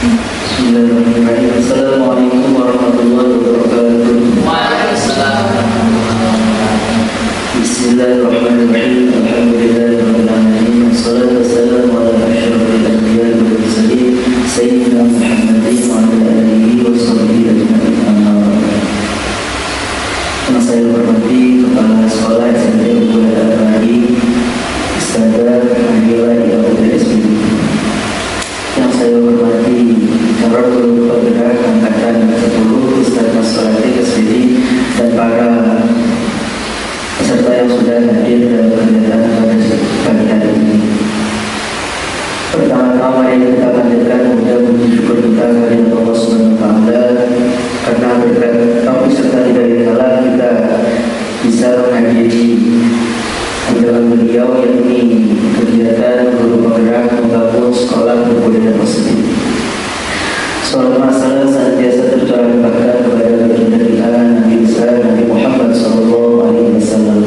Bismillahirrahmanirrahim. Assalamualaikum warahmatullahi wabarakatuh. Waalaikumsalam. Bismillahirrahmanirrahim. Alhamdulillahirabbil alamin. Wassalatu wassalamu ala asyrofil anbiya'i wal mursalin sayyidina Muhammadin wa ala alihi wa sahbihi ajma'in. Amma ba'd. Yang saya hormati kepala sekolah SMP Unggul Al-Bari, Ustadzah Nabila Ibu-Ibu. Yang saya hormati Calon Guru Penggerak Angkatan 10 Ustadz Maswati Keswidi dan para peserta yang sudah hadir dalam kegiatan pada pagi hari ini. Pertama-tama mari kita panjatkan puji syukur kita kepada Allah Subhanahu wa taala karena berkat taufik serta hidayah kita bisa menghadiri undangan beliau, yakni kegiatan guru penggerak membangun sekolah berbudaya positif. Salam masalah senantiasa tercurah bahkan kepada baginda kita Nabi besar Nabi Muhammad SAW.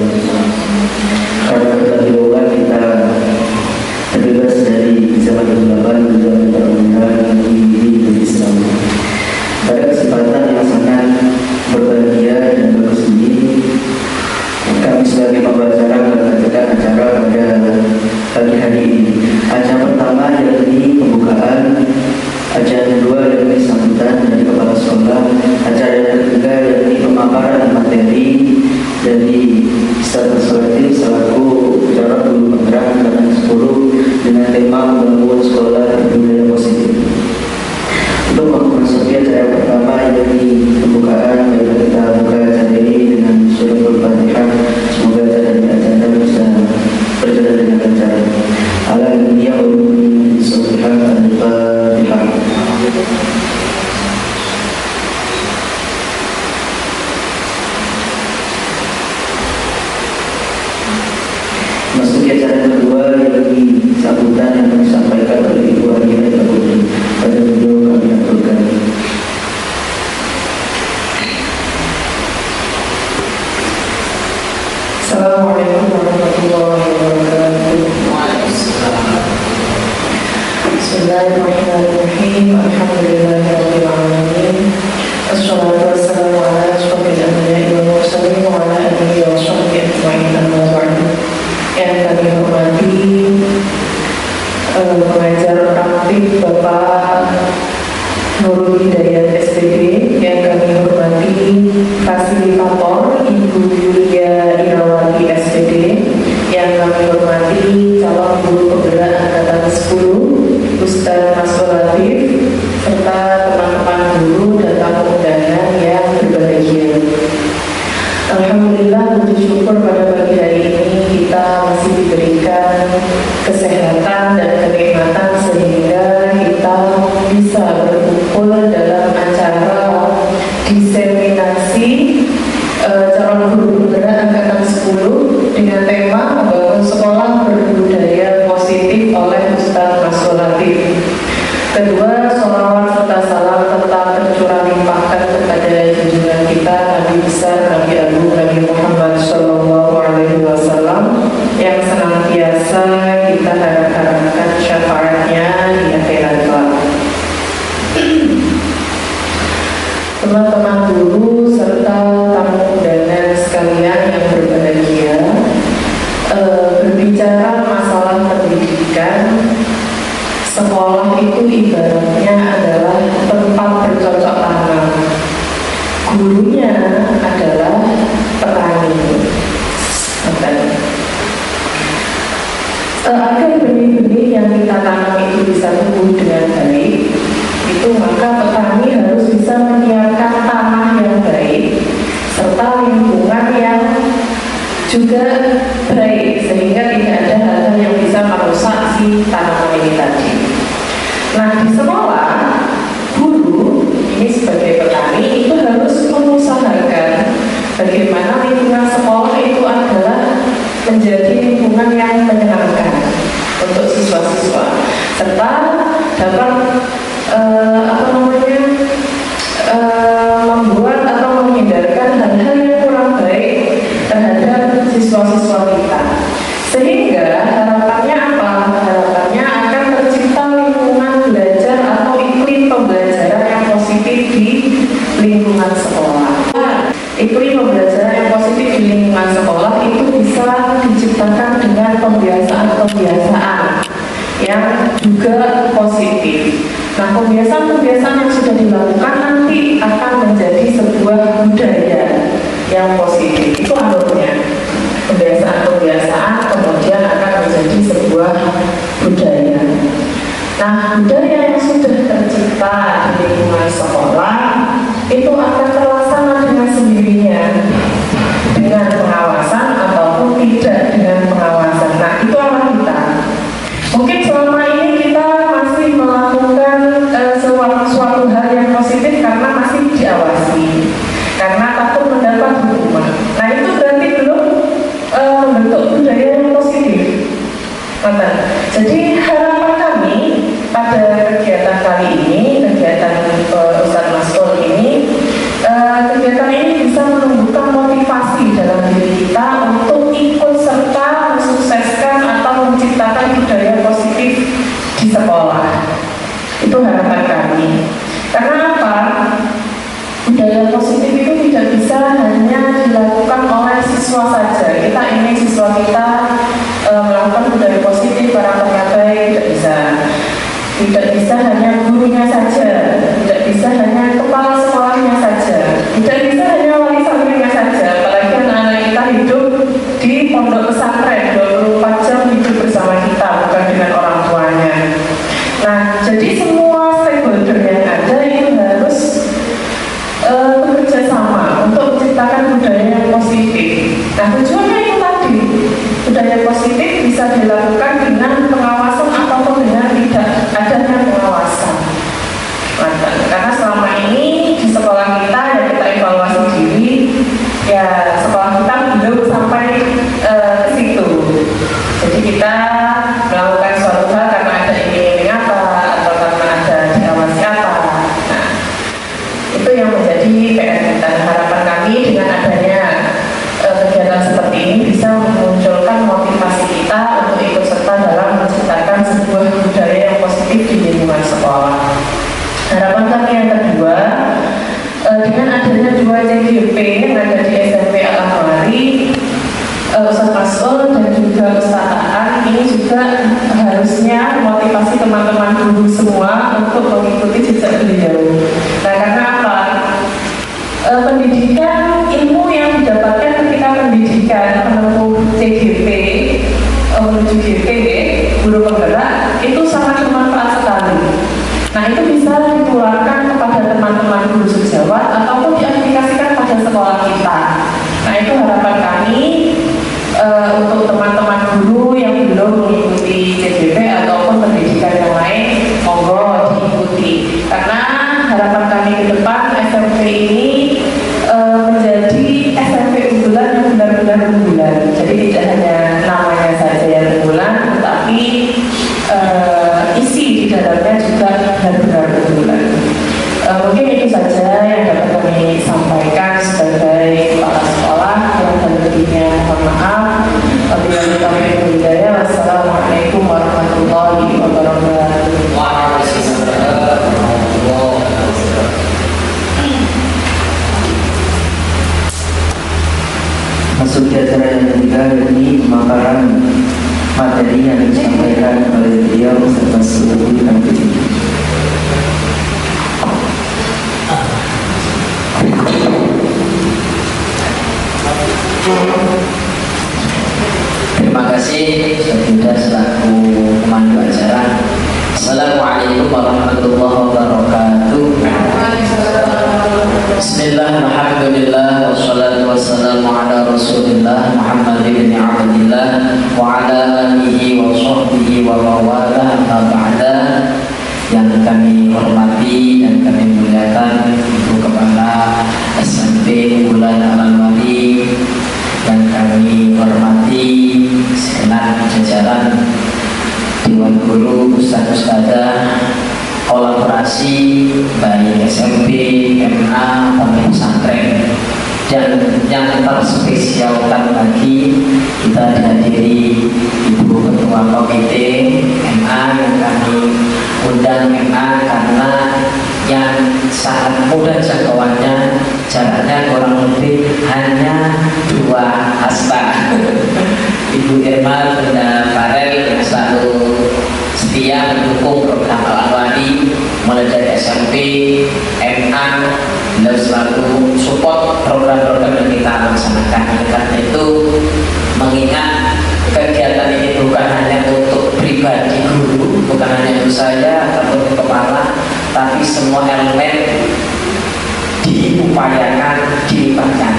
Karena ketahuilah kita terbebas dari zaman kegelapan dan zaman ketergantungan di Islam. Pada kesempatan yang sangat berbahagia dan bagus ini, kami sebagai pembawa acara mengadakan acara pada pagi hari ini. Acara pertama yakni pembukaan, acara kedua yakni sambutan dari kepala sekolah, acara yang ketiga yakni pemaparan materi dari Ustadz Maswati selaku Calon Guru Penggerak Angkatan 10 dengan tema membangun sekolah berbudaya positif. Untuk memasuki acara yang pertama yakni pembukaan, mari kita buka acara ini dengan surah Al-Fatihah. Semoga acara bisa berjalan dengan lancar. Alhamdulillah Al-Fatihah. Masuki acara kedua yakni sambutan yang disampaikan oleh Ibu Aminah Putri. Pada video kami aturkan. Assalamualaikum warahmatullahi wabarakatuh. Bismillahirrahmanirrahim. Alhamdulillahirabbil alamin. Wassalatu wassalamu ala asyrofil anbiya'i wal mursalin wa ala alihi wa sahbihi ajma'in. Amma ba'du. Yang kami hormati pengajar praktik Bapak Nurul Hidayat SPB, yang kami hormati fasilitator Ibu Yulia Irawati SPD, yang kami hormati calon guru penggerak angkatan 10 Ustadz Maswati, serta teman-teman guru dan tamu undangan yang berbahagia. Alhamdulillah, puji syukur pada pagi hari ini kita masih diberikan kesehatan dan kenikmatan sehingga kita bisa berkumpul dalam acara diseminasi calon guru penggerak angkatan 10 dengan tema membangun sekolah berbudaya positif oleh Ustadz Maswati. Kedua, sholawat serta salam tetap tercurah limpahkan kepada junjungan kita Nabi besar Nabi Agung Nabi Muhammad SAW yang senantiasa kita harapkan syafaatnya di akhirat kelak. Teman-teman guru serta tamu undangan sekalian yang berbahagia, berbicara masalah pendidikan, sekolah itu ibaratnya adalah tempat bercocok tanam. Gurunya adalah petani. Agar benih-benih yang kita tanam itu bisa tumbuh dengan baik, itu maka petani harus bisa menyiapkan tanah yang baik serta lingkungan yang juga baik, sehingga tidak ada hal-hal yang bisa merusak si tanaman ini tadi. Nah, di sekolah, guru ini sebagai petani itu harus mengusahakan bagaimana lingkungan sekolah itu adalah menjadi lingkungan yang menyenangkan untuk siswa-siswa, serta dapat membuat atau menghindarkan hal-hal yang kurang baik terhadap siswa-siswa kita. Sehingga harapannya apa? Harapannya akan tercipta lingkungan belajar atau iklim positif. Nah, kebiasaan-kebiasaan yang sudah dilakukan nanti akan menjadi sebuah budaya yang positif. Itu alurnya. Kebiasaan-kebiasaan kemudian akan menjadi sebuah budaya. Nah, budaya yang sudah tercipta di lingkungan sekolah itu akan terlaksana dengan sendirinya, dengan pengawasan ataupun tidak dengan pengawasan. Nah, itu arah kita. Mungkin selama ini kita masih melakukan suatu hal yang positif karena masih diawasi, karena takut mendapat hukuman. Nah, itu berarti belum membentuk budaya yang positif. Jadi harapan kami pada kegiatan kali ini, kegiatan Ustadz Mas'ul ini, kegiatan ini bisa menumbuhkan motivasi dalam diri kita untuk ikut serta mensukseskan atau menciptakan budaya positif di sekolah. Itu harapan kami. Karena apa? Budaya positif itu tidak bisa hanya dilakukan oleh siswa saja. Kita ingin siswa kita melakukan budaya positif para pengabai, tidak bisa. Tidak bisa hanya gurunya saja, tidak bisa hanya kepala sekolahnya saja, tidak bisa hanya wali santrinya saja. Apalagi anak-anak kita hidup di pondok pesantren 24 jam hidup bersama kita, bukan dengan orang tuanya. Nah, jadi semua stakeholder yang ada itu harus bekerja sama untuk menciptakan budaya yang positif. Nah, tujuannya itu tadi, budaya positif bisa dilakukan dengan pengawasan ataupun dengan tidak adanya pengawasan. Karena selama ini di sekolah kita ya kita evaluasi diri, ya sekolah kita belum sampai ke situ. Jadi kita melakukan suatu hal karena ada iming-iming apa atau karena ada diawasi apa. Nah, itu yang menjadi PR kita. Harapan kami dengan adanya kegiatan seperti ini bisa memunculkan motivasi kita untuk ikut serta dalam menciptakan sebuah budaya yang positif di lingkungan sekolah. Harapan kami yang kedua, dengan adanya 2 CGP yang ada di SMP Al-Ahmari, Ustadz Mas'ul dan juga Ustadz Aan ini juga harusnya motivasi teman-teman guru semua untuk mengikuti jejak beliau. Nah, karena apa? Pendidikan, ilmu yang didapatkan ketika pendidikan menempuh CGP menuju GP, guru penggerak, itu sangat bermanfaat sekali. Nah, itu bisa ditularkan kepada teman-teman guru sejawat ataupun diaplikasikan pada sekolah kita. Nah, itu harapan kami untuk teman-teman guru yang belum mengikuti CGP ataupun pendidikan yang lain, monggo diikuti. Karena harapan kami ke depan SMP ini menjadi SMP unggulan yang benar-benar unggulan. Jadi tidak hanya namanya saja yang unggulan, tetapi isi di dalamnya juga benar-benar unggulan. Mungkin itu saja yang dapat kami sampaikan sebagai kepala sekolah. Yang lebihnya mohon maaf. Wabillahi taufiq wal hidayah. Wassalamualaikum warahmatullahi wabarakatuh. Masuk ke acara yang ketiga, yakni pemaparan materi yang disampaikan oleh beliau serta seluruh kami. Terima kasih sudah selaku pemandu acara. Assalamualaikum warahmatullahi wabarakatuh. Bismillah, alhamdulillah, wassalatu wassalamu ala rasulillah Muhammad bin Abdillah wa ala alihi wa sahbihi wa mawalah amma ba'da. Yang kami hormati dan kami muliakan Ibu Kepala SMP Unggulan Al-Ahmari, yang kami hormati segenap jajaran Dewan Guru, Ustadz-Ustadzah, kolaborasi baik SMP, MA, pondok pesantren, dan yang terspesialkan lagi kita dihadiri Ibu Ketua Komite MA yang kami undang MA karena yang sangat mudah jangkauannya, jaraknya kurang lebih hanya 2 hasta. Ibu Irma Bunda Farel yang selalu setia mendukung program Al selalu support program-program yang kita laksanakan. Karena itu mengingat kegiatan ini bukan hanya untuk pribadi guru, bukan hanya untuk saya ataupun kepala, tapi semua elemen diupayakan dilibatkan.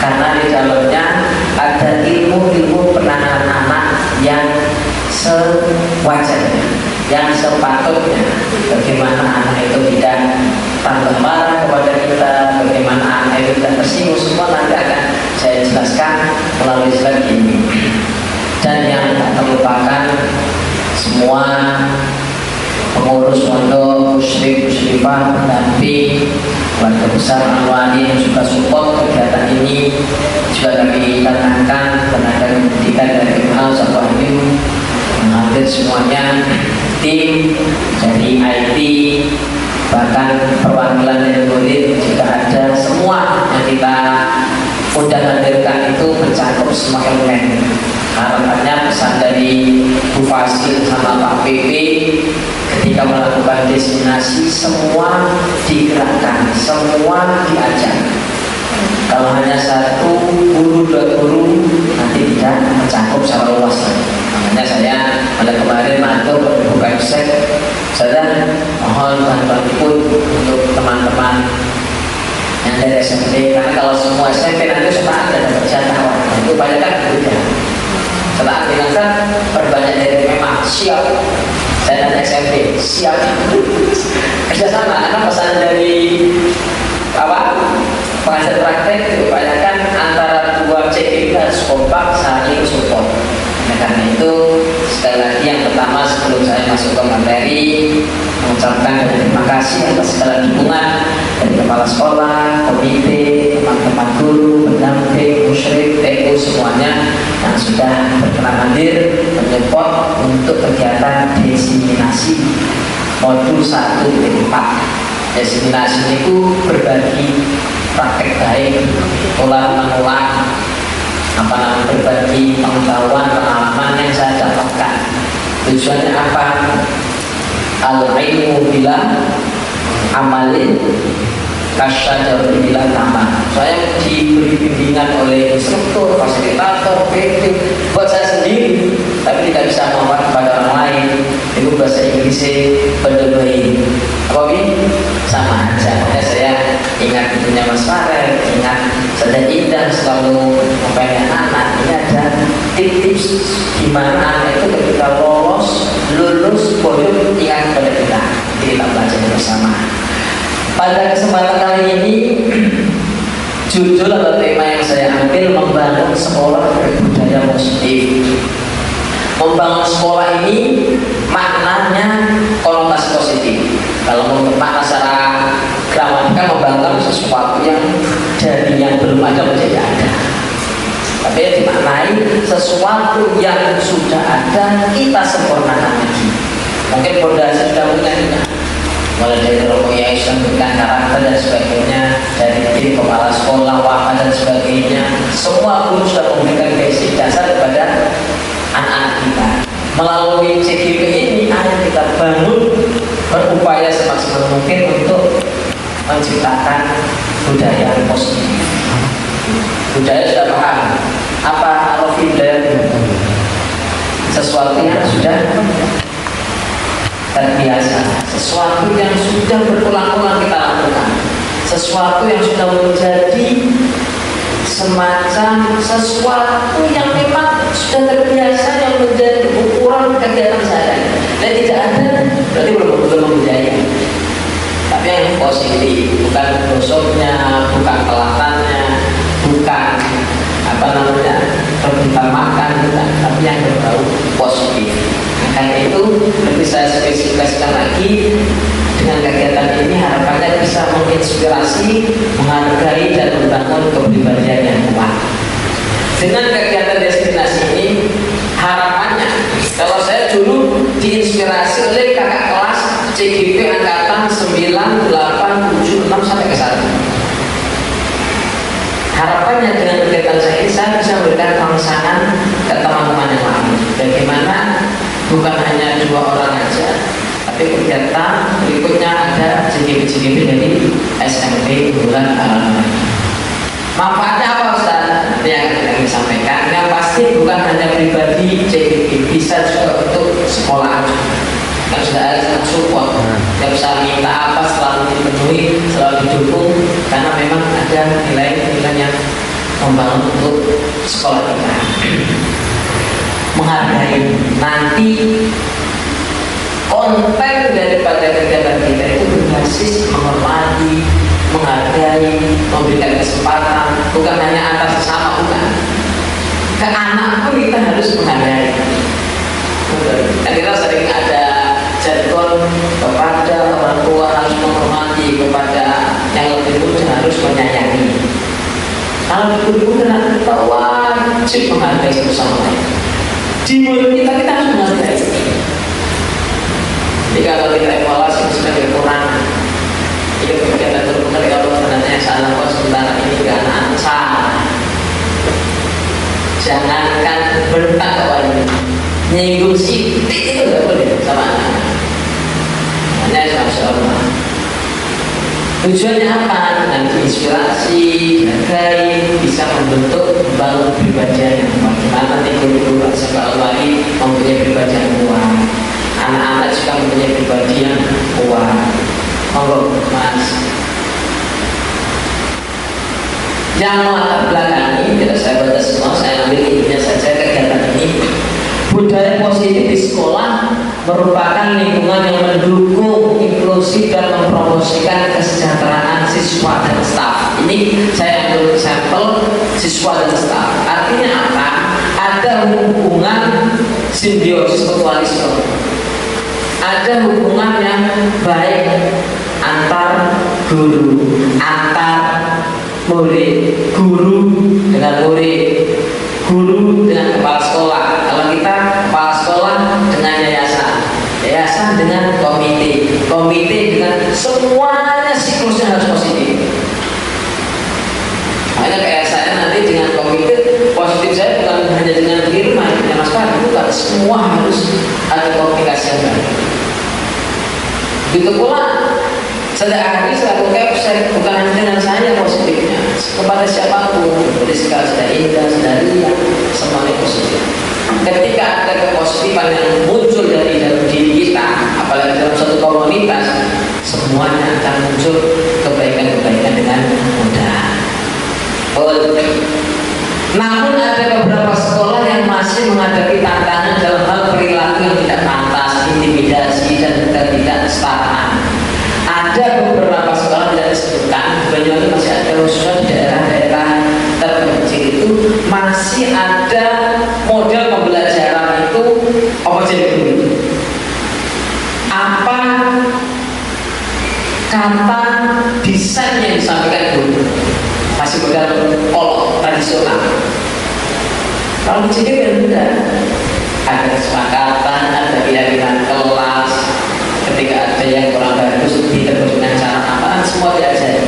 Karena di dalamnya ada ilmu-ilmu penanganan anak yang sewajarnya, yang sepatutnya. Bagaimana anak itu tidak tambah marah kepada kita, bagaimana anak itu tidak tersinggung, semua nanti akan saya jelaskan melalui slide ini. Dan yang tak terlupakan semua pengurus pondok, musyrif, musyrifah, pendamping, keluarga besar Al-Wali yang juga support kegiatan ini, juga kami tanamkan tenaga pendidikan dari Kemhan Wahyu yang hadir semuanya, tim dari IT, bahkan perwakilan dari murid juga ada. Semua yang kita udah hadirkan itu mencakup semua elemen. Harapannya pesan dari Bu Fasil sama Pak PP ketika melakukan diseminasi, semua digerakkan, semua diajak. Kalau hanya satu guru, dua guru, nanti tidak mencakup secara luas. Makanya saya pada kemarin matur buka website, saya mohon bantuan ikut untuk teman-teman yang dari SMP, karena kalau semua SMP nanti sudah ada dapat jadwal, itu banyak kan juga. Setelah bilang perbanyak dari memang siap. Saya dan SMP siap kerjasama, karena pesan dari pengajar praktek kebanyakan antara dua CP harus kompak saling support. Nah, karena itu sekali lagi yang pertama sebelum saya masuk ke materi, mengucapkan terima kasih atas segala dukungan dari kepala sekolah, komite, teman-teman guru, pendamping, musyrif, TU semuanya yang sudah berkenan hadir menyupport untuk kegiatan diseminasi modul 1.4. Diseminasi itu berbagi praktek baik, ulang-ulang, berbagi pengetahuan, pengalaman yang saya dapatkan. Tujuannya apa? Al-ilmu bila amalin kasyajarul bila taman. Saya diberi bimbingan oleh instruktur, fasilitator, PT buat saya sendiri, tapi tidak bisa memanfaatkan kepada orang lain. Itu bahasa Inggrisnya berdebai. Apa ini? Sama aja. Makanya saya ingat punya Mas Farel, ingat Sada Indah selalu mempengen anak. Ini ada tips gimana anak itu ketika lulus podium ingat kepada kita. Kita belajar bersama. Pada kesempatan kali ini judul atau tema yang saya ambil membangun sekolah berbudaya positif. Membangun sekolah ini maknanya konotasi positif. Kalau untuk makna secara gramatikal, membangun sesuatu yang dari yang belum ada menjadi ada. Tapi yang dimaknai sesuatu yang sudah ada kita sempurnakan lagi. Mungkin fondasi sudah punya, mulai dari rokok yang memberikan karakter dan sebagainya, dari tim kepala sekolah, wakil dan sebagainya. Semua guru sudah memberikan basic dasar kepada anak-anak kita. Melalui CGP ini akan kita bangun, berupaya semaksimal mungkin untuk menciptakan budaya positif. Budaya sudah paham apa arti budaya? Sesuatu yang sudah terbiasa, sesuatu yang sudah berulang-ulang kita lakukan, sesuatu yang sudah menjadi semacam sesuatu yang memang sudah terbiasa, yang menjadi ukuran kegiatan sehari. Dan tidak ada berarti belum budaya. Tapi yang positif, bukan gosoknya, bukan pelatannya, bukan rebutan makan, bukan, tapi yang berbau positif. Karena itu lebih saya spesifikasikan lagi, dengan kegiatan ini harapannya bisa menginspirasi, menghargai dan membangun kepribadian yang kuat. Dengan kegiatan destinasi ini harapannya, kalau saya dulu diinspirasi oleh kakak kelas CGP angkatan 9876 sampai ke 1. Harapannya dengan kegiatan saya ini saya bisa memberikan rangsangan ke teman-teman yang lain. Bagaimana bukan hanya 2 orang aja, tapi tapi kegiatan berikutnya ada JGP dari SMP bulan halaman. Manfaatnya apa Ustaz? Yang akan disampaikan. Yang pasti bukan hanya pribadi JGP, bisa juga untuk sekolah. Kan sudah ada support, yang bisa minta apa selalu dipenuhi, selalu didukung, karena memang ada nilai-nilai yang membangun untuk sekolah kita. Menghargai, nanti konten daripada kegiatan kita itu berbasis menghormati, menghargai, memberikan kesempatan, bukan hanya antar sesama, bukan. Ke anak pun kita harus menghargai. Kan kita sering ada jargon kepada orang tua harus menghormati, kepada yang lebih muda harus menyayangi. Kalau guru kita wajib menghargai satu sama lain. Di mulut kita harus menghargai. Jadi kalau kita evaluasi sebagai kurang, itu kegiatan berbuka kalau sebenarnya salah kok sementara ini ke anak salah. Jangankan bentak kepada nyinggung sidik itu nggak boleh sama anak. Hanya sama. Tujuannya apa? Nanti inspirasi, dihargai, bisa membentuk membangun pribadi yang bagaimana nanti guru-guru sekolah lagi mempunyai pribadi yang kuat. Anak-anak juga mempunyai pribadi yang kuat. Monggo Mas. Yang latar belakang ini tidak saya baca semua, saya ambil intinya saja kegiatan ini. Budaya positif di sekolah merupakan lingkungan yang mendukung inklusi dan mempromosikan kesejahteraan siswa dan staf. Ini saya ambil sampel siswa dan staf. Artinya apa? Ada hubungan simbiosis mutualisme. Ada hubungan yang baik antar guru, antar murid, guru dengan murid, guru dengan kepala sekolah. Kalau kita kepala sekolah dengan yayasan, yayasan dengan komite, komite dengan semuanya siklusnya harus positif. Makanya kayak saya nanti dengan komite positif saya bukan hanya dengan Irma, dengan Mas Fahri, bukan, semua harus ada komunikasi yang baik. Begitu pula sejak hari selaku kepsek bukan hanya dengan saya positifnya, kepada siapapun, Rizka sudah Indah, sudah Ria, semuanya positif. Ketika ada kepositifan yang muncul dari dalam diri kita, apalagi dalam satu komunitas, semuanya akan muncul kebaikan-kebaikan dengan mudah. Namun ada beberapa sekolah yang masih menghadapi tantangan dalam hal perilaku yang tidak pantas, intimidasi dan ketidaksetaraan. Ada beberapa sekolah tidak disebutkan, Banyuwangi masih ada, khususnya di daerah-daerah terpencil itu masih ada model pembelajaran itu apa jadi dulu? Apa kata desain yang disampaikan dulu? Masih model kolok tradisional. Kalau di sini berbeda, ada kesepakatan, ada keyakinan kelas. Ketika ada yang kurang bagus ditegur dengan cara apa, semua diajari.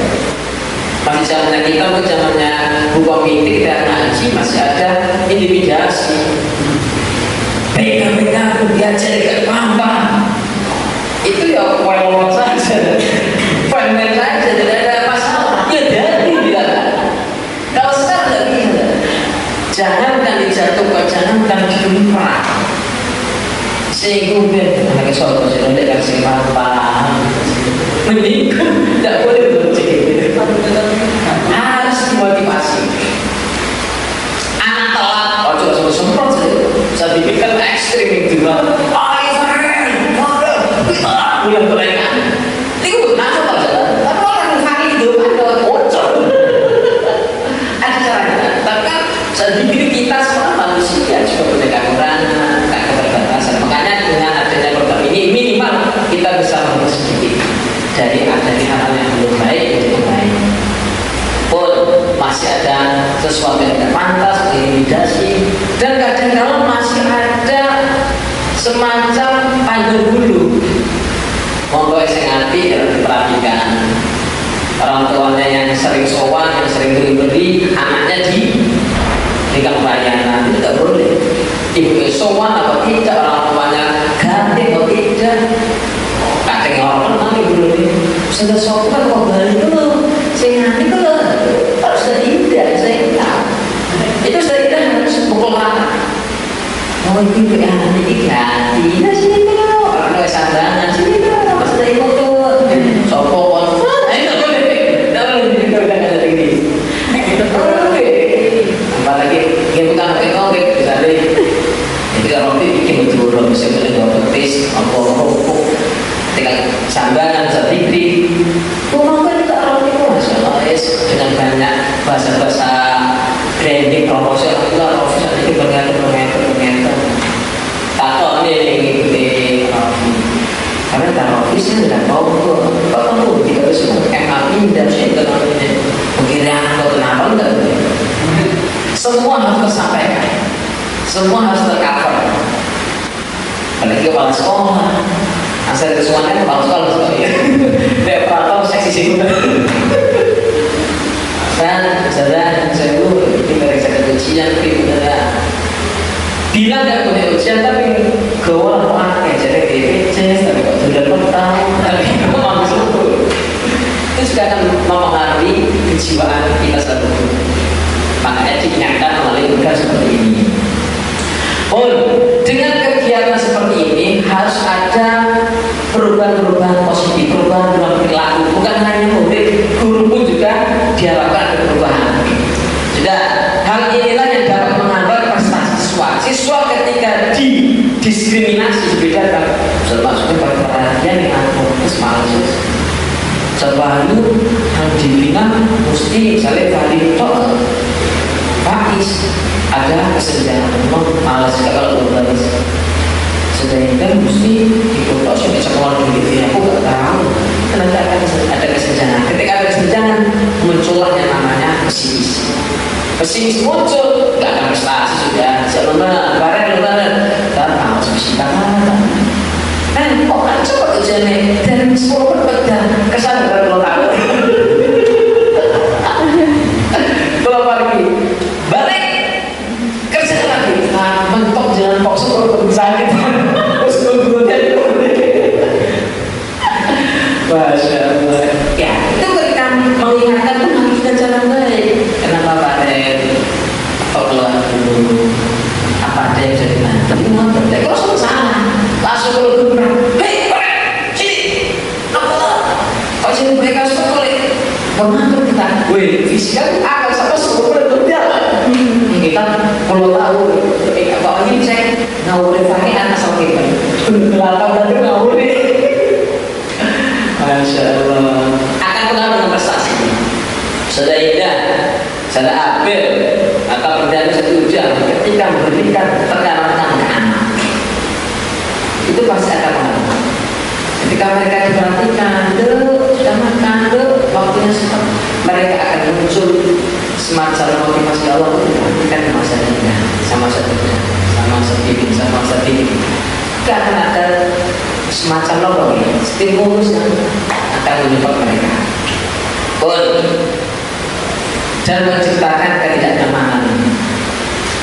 Masih zamannya kita, untuk zamannya Bu Komite dan ngaji masih ada intimidasi. Pegang-pegang pun diajari ke paham. Itu ya well saja, fine saja, tidak ada masalah. Ya dari dia. Kalau sekarang tidak bisa. Jangankan dijatuhkan, jangankan diumpat. Sehingga anak soal kau sudah tidak kasih paham. Mending tidak boleh bercakap. Harus dimotivasi. Anak telat, oh juga semprot saja. Saya pikirkan ekstrim itu lah. Bulan gorengan. Itu nafsu tak jalan. Tapi orang kali itu ada bocor. Ada caranya. Tapi kan saya pikir kita semua manusia juga punya kekurangan, keterbatasan. Makanya dengan adanya program ini minimal kita bisa mengurus sedikit dari adanya hal yang belum baik menjadi baik. Pun masih ada sesuatu yang tidak pantas, intimidasi, dan kadang-kadang masih ada semacam pandang bulu. Monggo sing ngerti harus diperhatikan. Orang tuanya yang sering sowan, yang sering beri, anaknya diberikan pelayanan, itu tidak boleh. Ibu sowan atau tidak, orang tuanya ganti atau tidak, sudah sopan kok balik dulu, saya nanti kalau harus sudah indah, saya tahu. Itu sudah indah harus pukul rata. Oh itu ya, ini ganti, nah sini dulu, orang ada sandangan sini dulu, apa sudah ikut tuh, sopan, ayo udah ada lagi, kita apalagi dia bukan ekonomi, bisa deh. Ketika roti bikin betul, bisa beli dua petis, apa rokok, ketika sambangan sedikit, makan juga roti masalah dengan banyak bahasa-bahasa branding promosi, kita sedikit bergantung. Tato ini karena taruh saya tidak tahu kalau tidak bisa MAP dan saya tidak tahu mengira atau kenapa enggak. Semua harus tersampaikan, semua harus tercover. Apalagi kepala sekolah, asal kesuaannya kepala sekolah ya. Tidak pernah seksi sih. Dan saya dulu tinggal saya ujian tapi bilang nggak punya ujian tapi gawat pakai jadi DPC tapi kok sudah petang tapi memang betul itu juga akan mempengaruhi kejiwaan kita satu. Makanya diingatkan melalui program seperti ini. Dengan kegiatan seperti ini harus ada perubahan-perubahan positif, perubahan dalam perilaku. Bukan hanya murid, guru pun juga diharapkan ada perubahan. Sudah, hal inilah yang dapat menghambat prestasi siswa ketika didiskriminasi dibedakan. Termasuk perhatian dengan fokus malas. Selalu yang dibina mesti misalnya valito Faiz ada kesenjangan, memang malas juga kalau berbalik. Sedangkan mesti dikotok di sekolah dulu ya, aku gak tahu kenapa ada kesenjangan. Ketika ada kesenjangan muncullah yang namanya pesimis muncul, gak ada prestasi sudah selama bareng dan harus bisa kok kan coba ujiannya dari 10 perbedaan kesana kalau tahu kalau pergi balik kerja lagi mentok jangan fokus kalau sakit terus kemudian Masya Allah ya itu ketika mengingatkan pun harus kita jalan baik. Kenapa Pak Den keluar dulu apa ada yang jadi nanti mau berdek kalau semua salah langsung kalau gerak hei sini apa sini mereka sekolah mengatur kita fisika akan sama semua berjalan kita kalau tahu kalau ini saya ngawurin pakai anak sama kita gelapang tadi ngawurin Masya Allah akan pengaruh dengan prestasi sudah indah sudah apel atau berjalan satu jam ketika memberikan tekanan ke anak itu pasti akan mengaruh. Ketika mereka diperhatikan, sudah makan, waktunya sempat, mereka akan muncul semacam motivasi Allah untuk diperhatikan masa depan, sama sedikit. Karena ada semacam lorong, stimulus yang akan menyebabkan mereka. Dan menciptakan ketidaknyamanan.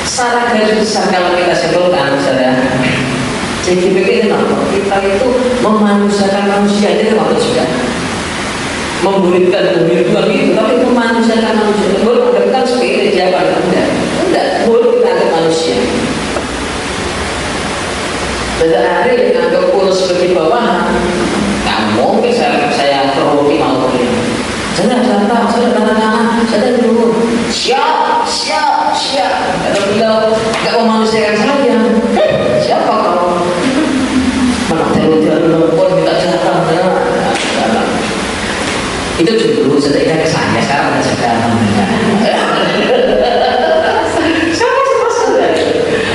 Salah garis besar kalau kita simpulkan, saudara. CGPK itu apa? Kita itu memanusiakan manusia itu apa juga? Memburitkan kehidupan itu, tapi memanusiakan manusia. Boleh menganggap sebagai jawaban enggak, boleh kita anggap manusia. Pada hari yang anggap kurus sebagai bawahan, nggak mungkin saya perlu mau kuliah. Saya tahu, saya tanda tangan, saya dulu siap. Kata beliau nggak memanusiakan saya. Siapa kau? Menang telepon minta jatah itu dulu setelah saya sekarang ada jatah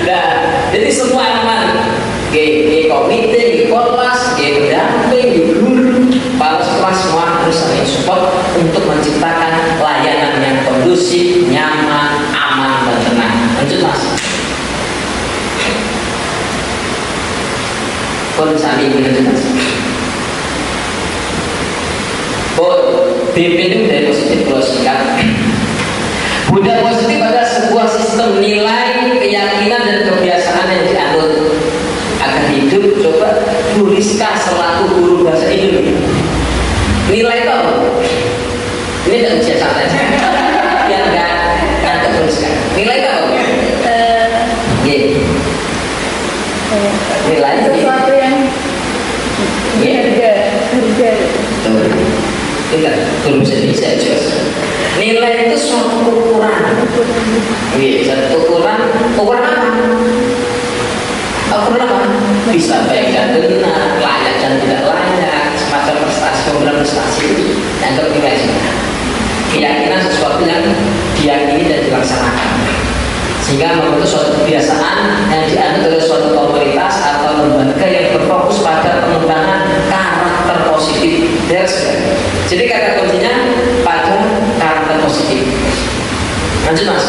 nah jadi semua aman di komite, di korlas, di pendamping, di guru para sekolah semua harus saling support untuk menciptakan layanan yang kondusif, nyaman, aman, dan tenang. Lanjut mas saat ini jelas. BP itu dari positif kalau singkat. Budaya positif adalah sebuah sistem nilai, keyakinan dan kebiasaan yang dianut agar hidup. Coba tuliskan selaku guru bahasa Indonesia. Nilai itu apa? Ini tidak ujian santai biar nggak teruskan. Nilai itu apa? Nilai sesuatu yang harga tidak belum bisa jelas. Nilai itu suatu ukuran. Satu ukuran apa? Ukuran apa? Bisa baik dan benar, layak dan tidak layak, semacam prestasi, program prestasi itu dianggap nilai juga. Keyakinan sesuatu yang diyakini dan dilaksanakan, sehingga membentuk suatu kebiasaan yang dianut oleh suatu komunitas atau lembaga yang berfokus pada pengembangan karakter positif. Jadi kata kuncinya pada karakter positif. Lanjut mas.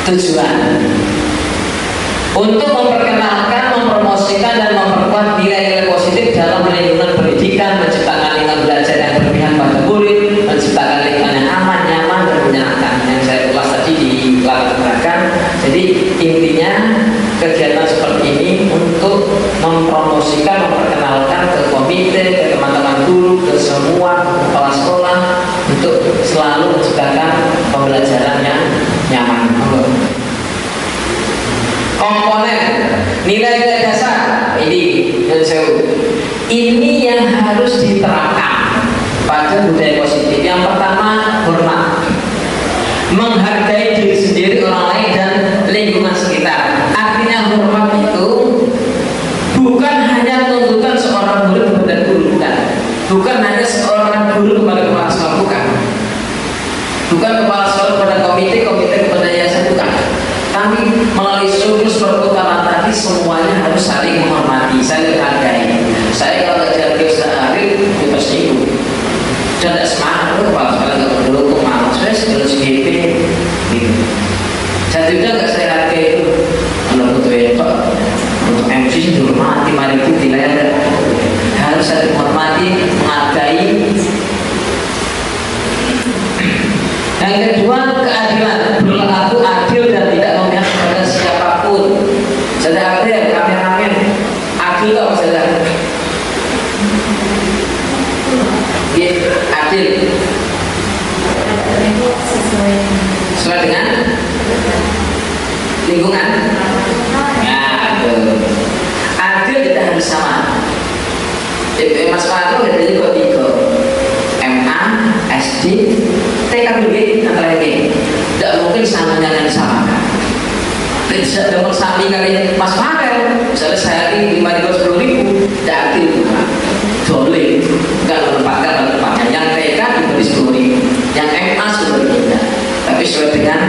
Tujuan untuk memperkenalkan, mempromosikan dan memperkuat nilai-nilai positif dalam lingkungan pendidikan, menciptakan lingkungan belajar yang berpihak pada murid, menciptakan lingkungan yang aman, nyaman dan menyenangkan. Yang saya ulas tadi di latar belakang. Jadi intinya kegiatan seperti ini untuk mempromosikan, memperkenalkan ke komite, ke teman-teman guru, ke semua kepala sekolah untuk selalu menciptakan pembelajaran yang nyaman. Komponen nilai-nilai dasar ini yang harus diterapkan pada budaya positif. Yang pertama, hormat, menghargai diri sendiri, orang lain dan lingkungan sekitar. Artinya hormat itu bukan hanya tuntutan seorang guru kepada guru, bukan hanya seorang guru kepada kepala sekolah, bukan kepala sekolah kepada komite kepada yayasan, bukan. Tapi melalui siklus perputaran tadi semuanya harus saling menghormati, saling menghargai. Saya kalau tidak jadi sehari itu tersinggung dan tidak semangat. Kepala sekolah nggak perlu kemana, saya segala CGP gitu. Saya juga nggak saya hargai itu. Menurut Pak, untuk MC dihormati, mari itu tidak harus saling menghormati, menghargai. Yang kedua, keadilan, berlaku adil dan tidak memihak kepada siapapun. Saudara adil, kameramen, adil apa saudara? Adil sesuai dengan lingkungan. Ya, adil tidak harus sama. Mas Marco ada juga 3 MA, SD, TKBG, antara ini tidak mungkin samanya yang sama. Bisa dapat sami kali Mas Marco, misalnya saya ini 5.000 10.000, tidak adil, boleh nggak menempatkan yang TK diberi 10.000, yang MA 10.000, tapi sesuai dengan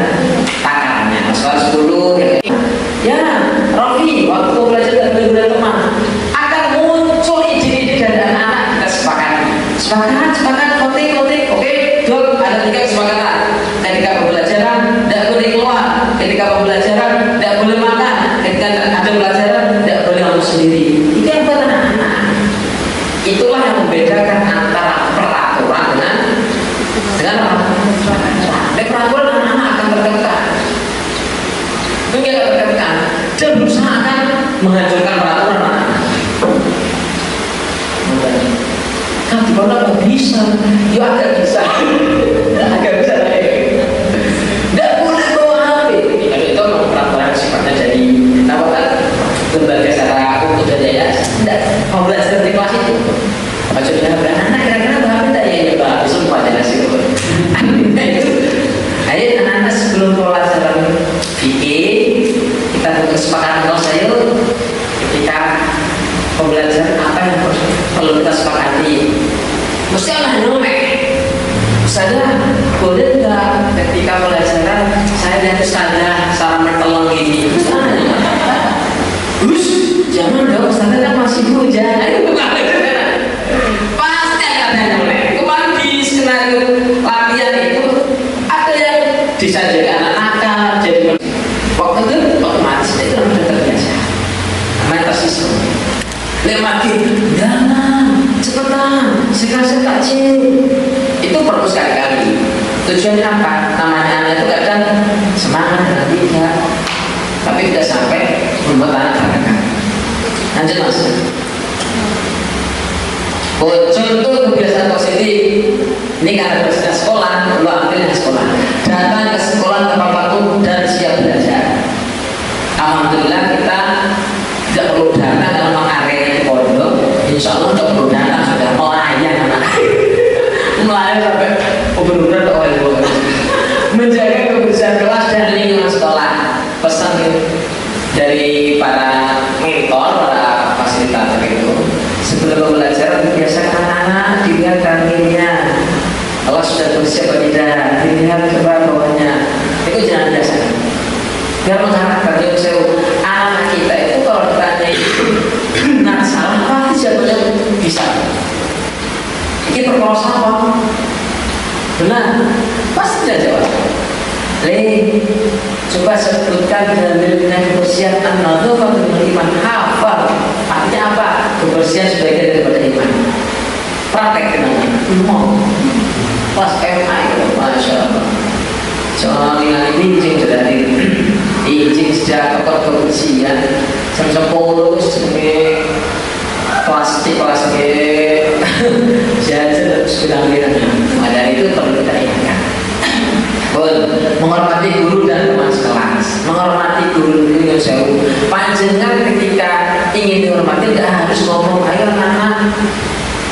takarannya. Masalah 10 ya Rofi waktu belajar dan belajar teman akan muncul ide-ide dari anak-anak. Kita sepakat kote oke dok, ada 3 kesepakatan. Ketika pembelajaran tidak boleh keluar, ketika pembelajaran tidak boleh makan, ketika ada pelajaran tidak boleh ngomong sendiri. Itu yang buat anak-anak. Itulah yang membedakan antara peraturan dengan apa? Peraturan anak-anak akan tertekan. Itu dia akan tertekan. Dia berusaha akan menghancurkan peraturan anak-anak. Nah, di mana nggak bisa? Ya agak bisa. Agak bisa. Tidak boleh bawa HP. Kalau itu peraturan sifatnya jadi apa kan? Lembaga secara hukum dan yayasan. Tidak mau belajar di kelas itu. Maksudnya anak kira-kira bawa apa? Ya bawa semua jelas itu. Itu. Ayo anak-anak sebelum pelajaran fikih kita kesepakatan saya ketika pembelajaran apa yang perlu kita sepakati. Mesti anak nomor. Saya boleh nggak ketika pelajaran saya lihat ustazah salam telung ini. Gus, jangan dong, ustazah kan masih hujan. Ayo bukan. Pasti ada nomor. Kemarin di skenario latihan itu ada yang disajikan anak nakal jadi waktu itu otomatis itu sudah terbiasa. Namanya sistem. Lemati, jangan cepetan, sekarang kecil. Itu perlu sekali-kali. Tujuannya apa? Namanya anak itu kadang semangat nanti ya. Tapi tapi tidak sampai membuat anak tertekan. Lanjut mas. Contoh kebiasaan positif ini karena kebiasaan sekolah, lo ambilnya sekolah, datang ke sekolah tepat waktu dan siap belajar. Alhamdulillah kita tidak perlu datang kalau memang area di pondok, insya Allah tidak perlu datang sudah melayang anak melayang sampai benar-benar oleh menjaga kebersihan kelas dan lingkungan sekolah. Pesan dari para mentor, para fasilitator itu, sebelum belajar biasakan anak dilihat kakinya, kalau sudah bersih apa tidak, dilihat ke bawahnya, itu jangan biasa. Biar mengharapkan yang saya anak kita itu kalau ditanya nah salah pasti jawabannya bisa. Ini perkosa apa? Benar, pasti tidak jawab. Coba sebutkan dalilnya kebersihan an-nadhafah min iman. Hafal. Artinya apa? Kebersihan sebagai daripada iman. Praktek dengannya. Pas MA itu, masya Allah. Soal dengan izin sudah izin sejak kebersihan. Jam 10 sebagai plastik jajan terus bilang-bilang. Ada itu perlu kita ingatkan. Menghormati guru dan teman sekelas, menghormati guru yang jauh. Panjenengan ketika ingin dihormati tidak harus ngomong ayo anak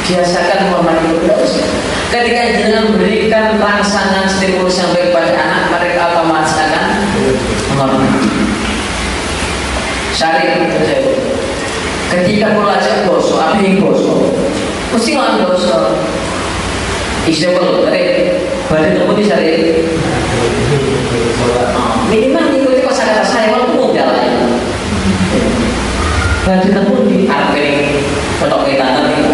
biasakan menghormati guru. Ketika jenengan memberikan rangsangan stimulus yang baik pada anak, mereka otomatis akan menghormati. Syarif ketika belajar bosok, apa yang bosok? Mesti nggak bosok. Isyarat dari badan kamu dicari minimal ikuti kosakata saya walaupun mudah lah ya. Badan kamu di arpeng foto tangan itu.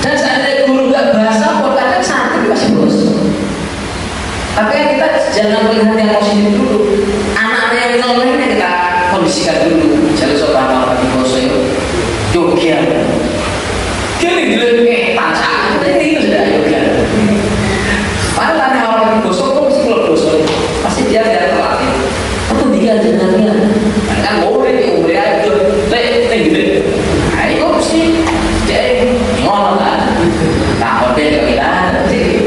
Dan seandainya guru nggak bahasa, pun kadang santri masih bosok. Tapi kita jangan melihat yang positif dulu. Anak-anak yang lainnya kita kondisikan dulu. Jadi seorang orang di bosok itu Jogja. Kini dilengke tancap, itu sudah yoga. Padahal ada orang gosok, kok mesti kalau gosok pasti dia terlatih. Apa dia jenengnya? Kan boleh nih, boleh aja. Gitu. Nah itu mesti jadi ngomong kan. Takut dia kita, jadi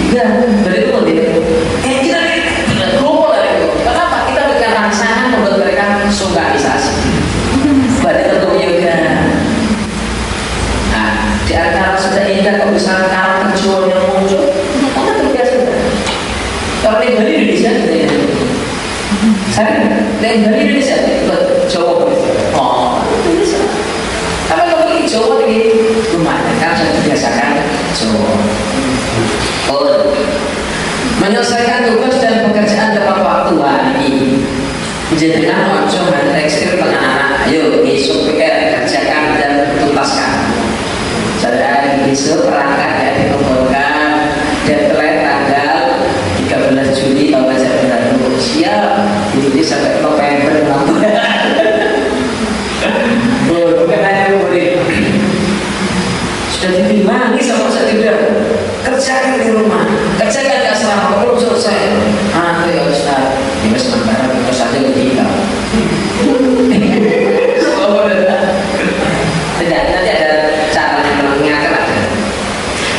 tidak. Dari itu dia. Kita nih kelompok dari itu. Kenapa kita berikan rangsangan membuat mereka sosialisasi? Berarti tentu yoga. Di antara sudah indah kok bisa karakter Jawa yang muncul, kita terbiasa. Kalau yang dari Indonesia sudah ya. Saya yang dari Indonesia Jawa Indonesia. Tapi kalau di Jawa lagi lumayan kan sudah terbiasakan Jawa. Menyelesaikan tugas dan pekerjaan tepat waktu ini. Menjadikan ojo hanya ekstrim dengan anak. Ayo besok kerjakan dan tuntaskan. Saudara besok perangkat ya dikumpulkan deadline tanggal 13 Juli tahun 2020. Siap diikuti sampai November bukan hanya boleh sudah dibilangi sama saya tidak kerjakan di rumah, kerjakan di asrama belum selesai. Itu ya Ustaz ini sementara kita saja kita tidak nanti ada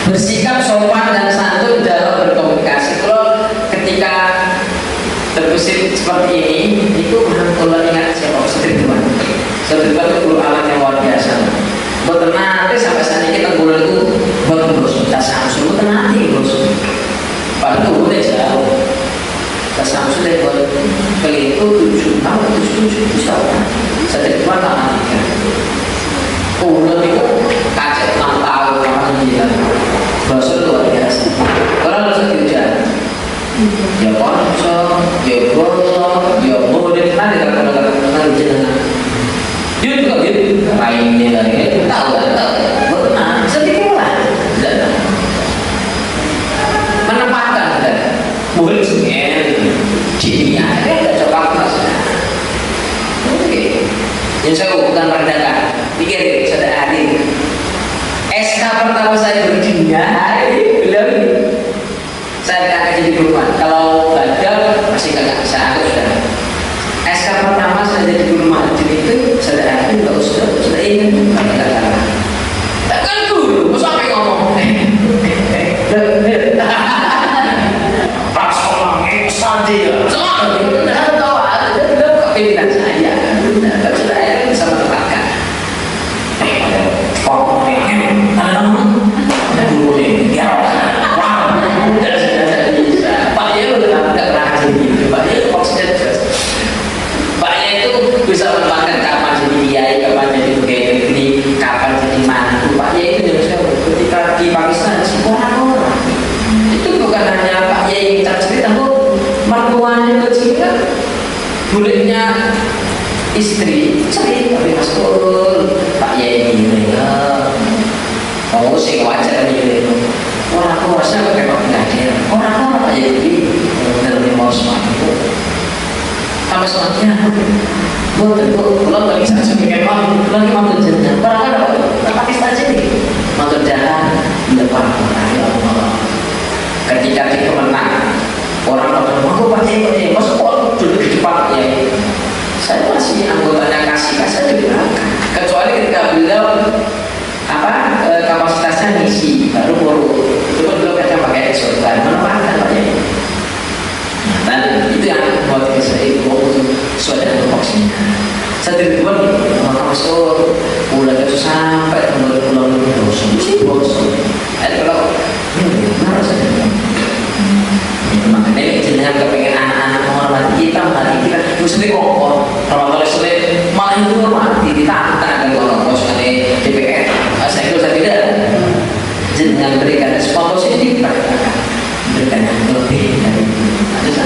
bersikap sopan dan santun dalam berkomunikasi. Kalau ketika terbesit seperti ini, itu kalau ingat siapa Setrituan. Setrituan itu guru alat yang luar biasa. Buat nanti sampai saat ini kita guru itu bagus. Tas Samsul itu nanti bos. Padahal udah jauh. Tas Samsul itu buat kali itu 7 tahun, 7 tahun. Setrituan tahun 3. Udah itu kaget 6 tahun orang gila. Bahasa luar biasa. Orang harus diujar. Ya konsol, ya gosok, ya boleh nanti kalau jenengan. Dia juga gitu. Lainnya lagi tahu benar. Sedikit lah. Menempatkan kan. Boleh sekian. Dia ada coba kelas. Oke. Yang saya bukan merendahkan. Pikir saudara adik. SK pertama saya berdunia belum saya tidak akan jadi perumahan. Kalau badal masih nggak bisa, aku sudah saya jadi guru madin itu saya yakin Pak Ustaz sudah ingin nggak salah. Kan guru, mau sampai ngomong. Pak sekolah saja. Semua benar tahu ada kepimpinan saya. Benar, sudah yakin bisa menempatkan. Ada guru nih, ya. Wah, sudah bisa. Pak Yai udah nggak rajin gitu. Pak Yai maksudnya jelas. Pak Yai itu bisa menempatkan kapan jadi kiai, kapan jadi pegawai negeri, kapan jadi mantu. Pak Yai itu jelas ketika di Pakistan si orang-orang itu bukan hanya Pak Yai yang cerita, mertuanya kecil kan, bulenya istri cerita tapi Mas Pak Yai ini mau sih wajar nih orang rasanya pakai pakaian orang Pak Yai ini dalam mau semangat sama semangatnya betul pulang lagi saya sebagai mam lagi mantu jenjang barang apa tapi saja nih mantu jalan di depan orang ya Allah ketika kita menang orang aku Pak Yai masuk orang duduk di depan Pak Yai saya masih anggotanya kasih di belakang kecuali ketika beliau kapasitasnya ngisi baru itu pun belum kadang pakai surga menempatkan Pak Yai. Dan itu yang buat saya itu sesuai dengan tupoksinya. Saya tiba-tiba masuk mulai itu sampai pulang bosan sih bosan. Ada kalau marah saja. Makanya jenengan kepengen anak-anak menghormati kita mesti kok kalau sulit malah itu hormati ditantang kalau bosannya DPR saya tidak jenengan berikan respon positif berikan yang lebih dari itu.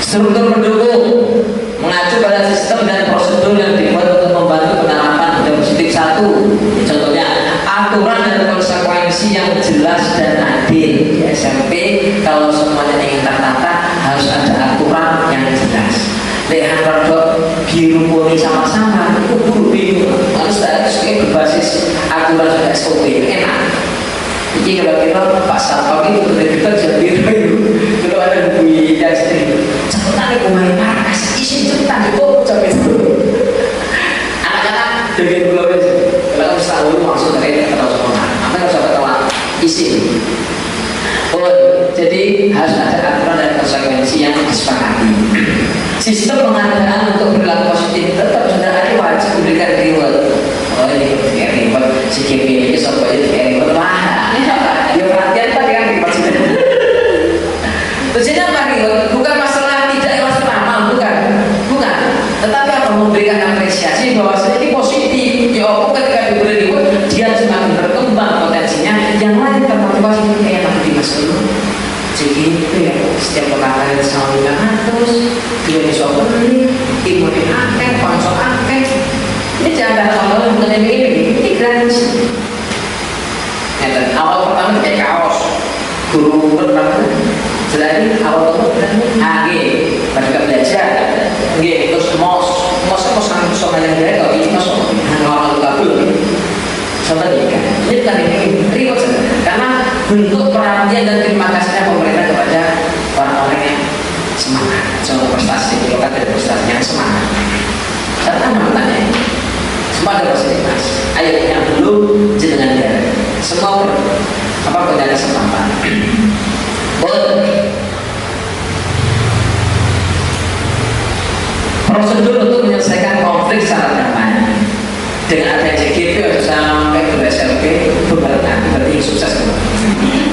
Struktur pendukung mengacu pada sistem dan prosedur yang dibuat untuk membantu penerapan budaya positif. Satu, contohnya aturan dan konsekuensi yang jelas dan adil. Di SMP kalau semuanya ingin tertata harus ada aturan yang jelas. Lihat produk biru kuning sama-sama itu guru bingung. Harus berbasis aturan sudah SOP enak. Jadi kalau Pak Satpam itu kita jadi kalau ada bunyi istri cepetan ibu main pakas isi cepetan itu sampai itu anak-anak dengan gula kalau selalu maksud mereka atau sekolah apa yang harus ketawa isi jadi harus ada aturan dan konsekuensi yang disepakati. Sistem pengadaan untuk perilaku positif tetap sudah ada wajib memberikan reward. Ini reward si KPI ini sampai jadi reward lah. Dia perhatian tadi kan reward sih. Tujuannya apa reward? Bukan masalah tidak ikhlas beramal, bukan. Tetapi apa memberikan apresiasi bahwa ini positif. Ya aku ketika diberi reward dia semakin berkembang potensinya. Yang lain termotivasi kayak tadi Mas dulu. Jadi itu ya setiap perkara yang sama dengan terus dia bisa beli imunin akeh, konsol akeh. Ini jangan kalau bukan ini gratis. Awal pertama kayak kaos guru pertama jadi awal AG pada belajar terus mos sama yang dia kalau ini masuk normal kabel contoh ini kan ini ribet karena bentuk perhatian dan terima kasihnya pemerintah kepada orang-orang yang semangat soal prestasi kalau kan ada prestasi yang semangat karena namanya semua ada fasilitas ayo yang belum jenengan dia semua punya kesempatan prosedur untuk menyelesaikan konflik secara damai dengan ada JGP sampai ke SLP berbarengan berarti sukses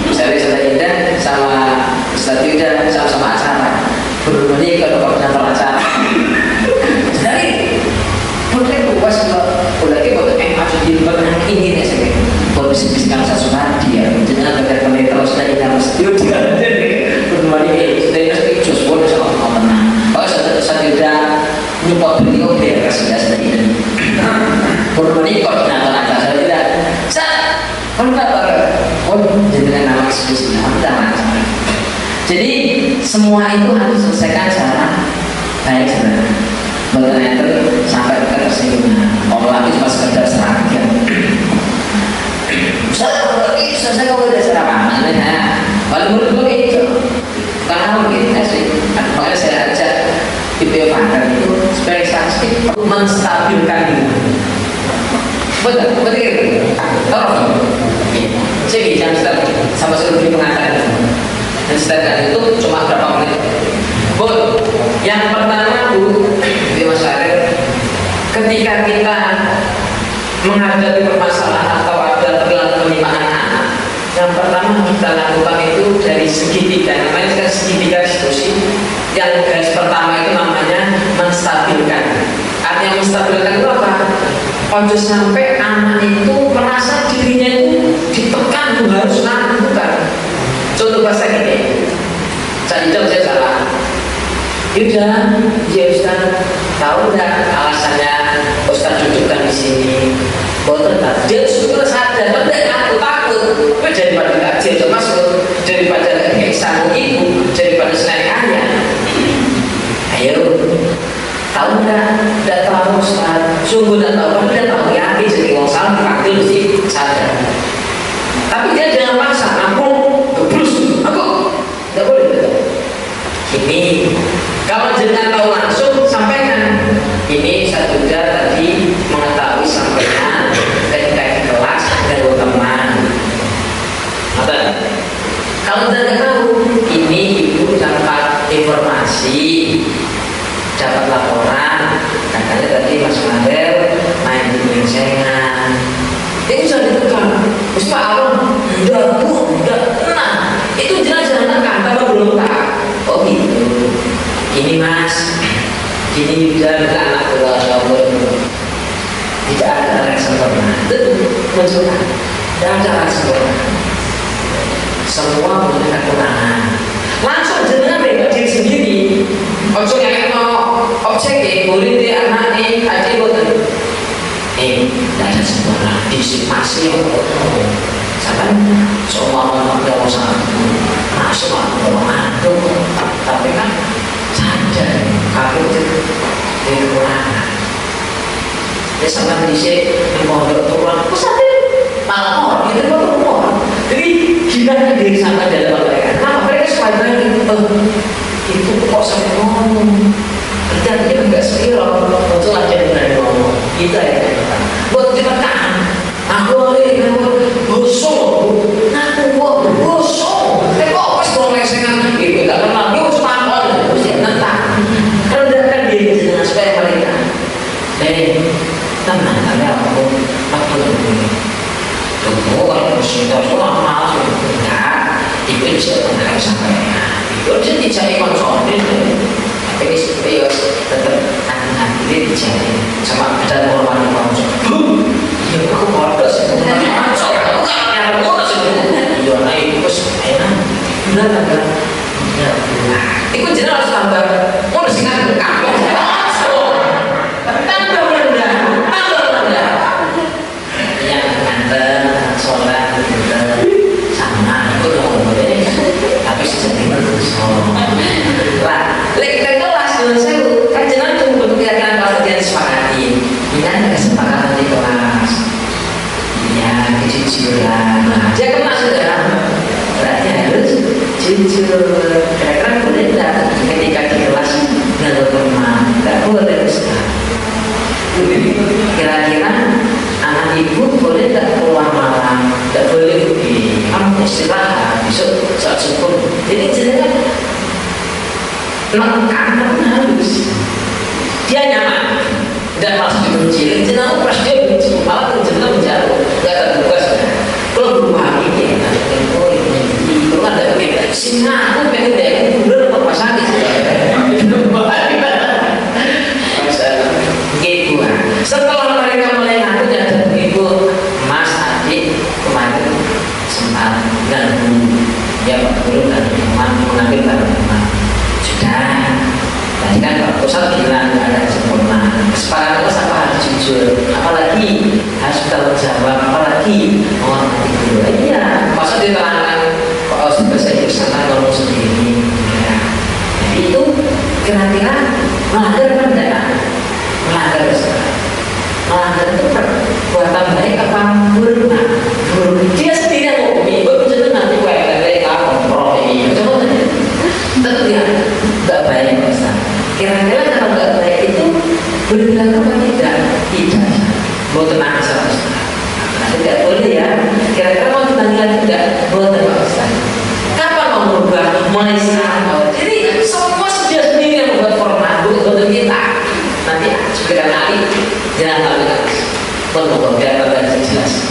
misalnya Ustaz Indah sama Ustaz Yuda sama-sama acara berhubungi kalau koordinator acara dari boleh buas boleh masuk di berhubungan ini ya saya kalau bisik-bisikan Suhardi ya jangan berkata terus dari nama studio berhubungan ini dari Jus boleh sama menang kalau Ustaz Yuda nyupport beliau biar sudah ini berhubungan koordinator acara saya tidak dengan nama eksklusif jadi semua itu harus diselesaikan secara baik sebenarnya bagaimana sampai ke tersinggungan orang itu cuma sekedar seragam saya kalau udah seragam kalau menurut gue itu karena mungkin sih makanya saya ajak pasti menstabilkan iman. Betul, betul. Oh, saya jam sama seluruh pengantar. Dan sedangkan itu cuma berapa menit. Bu, yang pertama Bu, di Mas Arif, ketika kita menghadapi permasalahan atau ada perilaku penerimaan anak, yang pertama kita lakukan itu dari segitiga, namanya segitiga diskusi. Yang garis pertama itu namanya menstabilkan. Artinya menstabilkan itu apa? Ojo sampai anak itu merasa dirinya itu ditekan tuh harus bukan. Contoh bahasa gini, saya salah. Yaudah, ya Ustaz, tahu nggak alasannya Ustaz dudukkan di sini? Boten tak, dia sudah sadar, betul aku takut. Daripada kaji atau masuk, daripada kesan ibu, daripada selain ayah. Ayo, tahu nggak? Tidak tahu Ustaz, sungguh tidak tahu, tapi tidak tahu yakin jadi orang salah dipanggil sih sadar. Tapi dia jangan paksa, aku tidak boleh betul. Ini kalau jangan tahu langsung sampaikan. Ini satu tadi mengetahui sampaikan ketika di kelas ada teman. Kalau tidak tahu, ini ibu dapat informasi, dapat laporan. Katanya tadi Mas Mander main di bencengan. Itu bisa ditekan. Terus Pak Alam, enggak Bu, enggak. Nah, itu jelas jangan tekan, tapi belum tak. Oh gitu. Ini Mas, gini juga anak tua syabur. Tidak ada yang sempurna. Itu menunjukkan tidak ada yang sempurna. Semua punya kekurangan. Langsung jenengan bebas diri sendiri. Ojo yang mau objek ya, boleh di anak ini aja boten. Tidak ada sempurna. Disipasi sampai semua orang tidak usah masuk orang tapi kan sadar kalau itu kekurangan. Dia sampai disini mondok turun, sadar malah orang itu orang. Jadi gimana diri sampai dalam mereka? Nah mereka supaya itu kok sampai ngomong. Berarti dia enggak sekiranya untuk aja dari ngomong. Kita ya buat ditekan. Aku ini bosok, aku bosok. Kok pas ngolesengan itu enggak kenal dia cuma ngomong, mesti nentang. Rendahkan diri dengan supaya mereka. Tenang ada aku ini. Tunggu kalau sudah pulang malas enggak, itu bisa tenang sampai. Itu bisa dicari konsolidasi. Tapi ini tetap nanti dicari sama ada orang konsol. Ya aku bodoh sih, konsol. Aku nggak nyari bodoh sih. Iya naik terus enak. Benar kan? Ya benar. Itu jelas harus tambah. Mau sih kan kamu. Tambah rendah. Yang nganter sholat sama itu dong boleh. Tapi sejatinya lah. Lek kelas dulu saya kajian itu berkegiatan kelas yang disepakati. Ini ada kesepakatan di kelas. Ya, kejujuran. Dia kena sudah. Berarti harus jujur. Kira-kira boleh tidak ketika di kelas nggak teman? Tidak boleh Ustaz. Kira-kira anak ibu boleh tidak pulang malam? Tidak boleh pergi. Kamu istirahat besok saat syukur. Jadi jenengan lengkap halus. Dia nyaman. Dan maksud dibenci. Jenengan pas dia benci. Malah jenengan menjauh. Gak terbuka sudah. Kalau berubah ini itu kan ada begini. Singa aku pengen deh. Udah dapat pasang gitu. Setelah mereka mulai ngaku dan ibu Mas adik kemarin sempat ganggu ya Pak Guru dan teman mengambil teman sudah tadi kan Pak Pusat bilang nggak ada sempurna kesepakatan itu apa harus jujur apalagi harus bertanggung jawab apalagi menghormati guru iya masa diterangkan Pak Ustaz saya bersama ngomong sendiri ya. Jadi itu kira-kira melanggar apa enggak? Melanggar besar melanggar itu perbuatan baik apa buruk? Dia sendiri yang ngomong ibu itu nanti kayak kontrol ini tentu ya nggak baik Ustaz. Kira-kira kalau nggak baik itu Boleh bilang apa tidak? Tidak. Mau tenang sama Ustaz. Nah, tidak boleh ya. Kira-kira mau tenang tidak? Mau tenang Ustaz. Kapan mau berubah? Mulai sekarang. Jadi semua sudah sendiri yang membuat format untuk kita. Nanti seperti kali jangan lakukan. Pokok biar kalian jelas.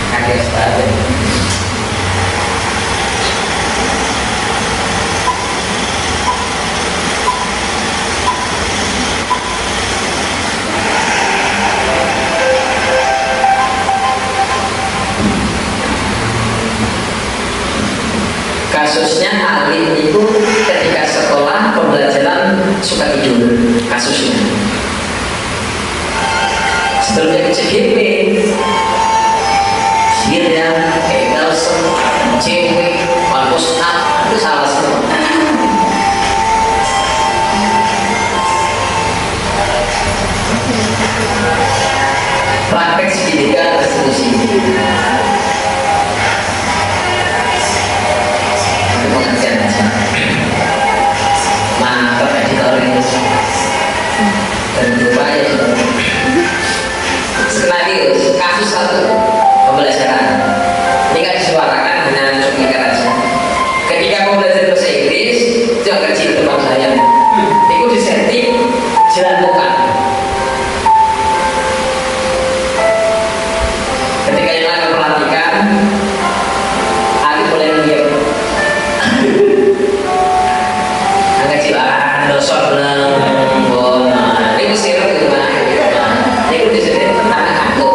Kaget sekali. Kasusnya Alim itu ketika sekolah pembelajaran suka tidur. Kasusnya sebelumnya ke CGP dia Nelson, cewek, Markus itu salah semua. Praktek segitiga restitusi. Pengajian aja. Mantap editor ini. Dan berupaya skenario kasus satu pembelajaran. Ini kan disuarakan hanya cuplikan aja. Ketika mau belajar bahasa Inggris, jangan kecil teman saya. Itu disetting jalan bukan. Ketika yang lain memperhatikan, aku boleh mendiam. Angkat kecil, dosor nah, ini mesti gitu nah. Ini disetting tentang aku.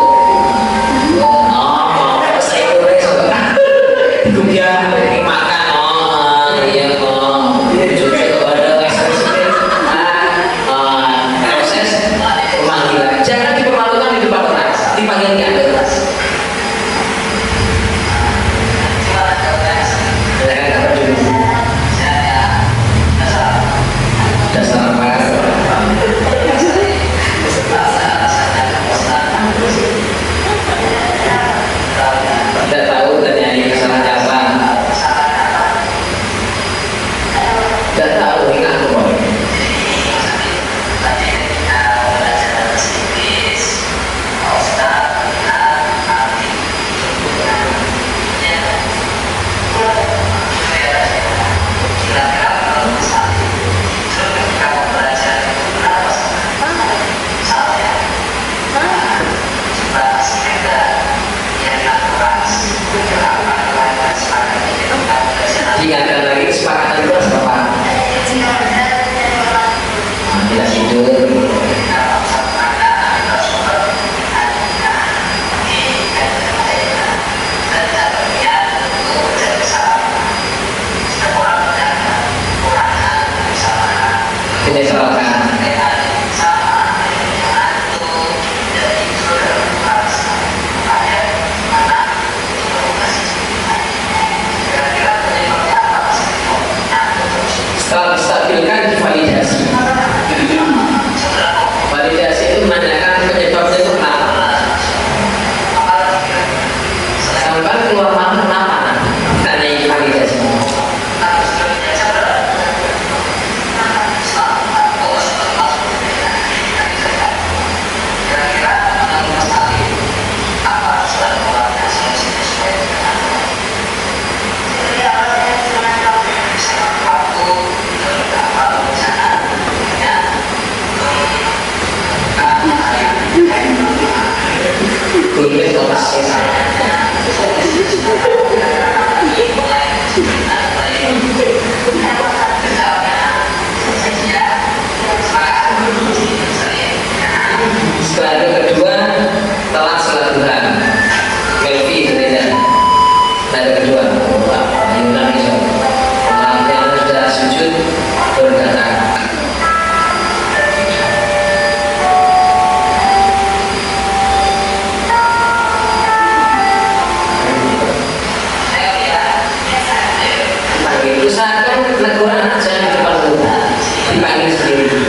Diingatkan lagi kesepakatan itu apa? Tidak tidur. Tidak salahkan. Setelah distabilkan divalidasi. Validasi itu menandakan penyebabnya itu kenapa. Sampai keluar mana kenapa? Tanya validasi. Kulit otak setelah itu kedua telah sholat duha. Melvi itu tidak. Nah itu kedua yang nangis. Orang yang sudah sujud berkata. Usahakan negur anak jangan di depan rumah, dipanggil sendiri.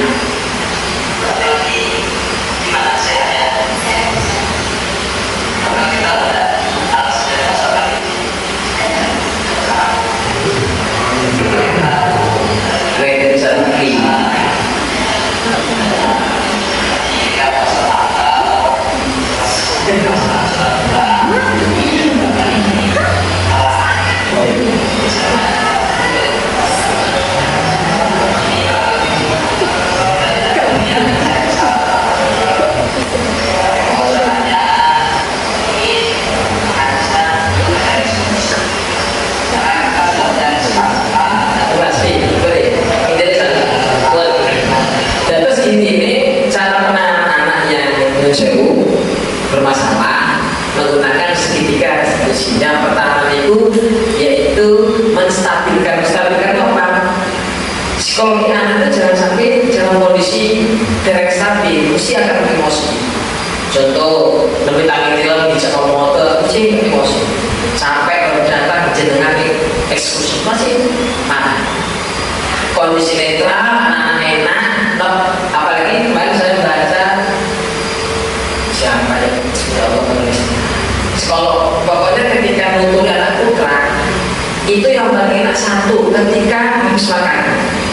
Psikologi anak itu jangan sampai dalam kondisi direct stabil, mesti akan emosi. Contoh, lebih tangi film di Jakarta motor, mesti emosi. Sampai kalau datang jenengan eksekusi masih mana? Kondisi netral, anak enak, apalagi kemarin saya baca siapa ya? Siapa penulisnya? Kalau pokoknya ketika nuturi anak putra itu yang paling enak satu ketika habis makan,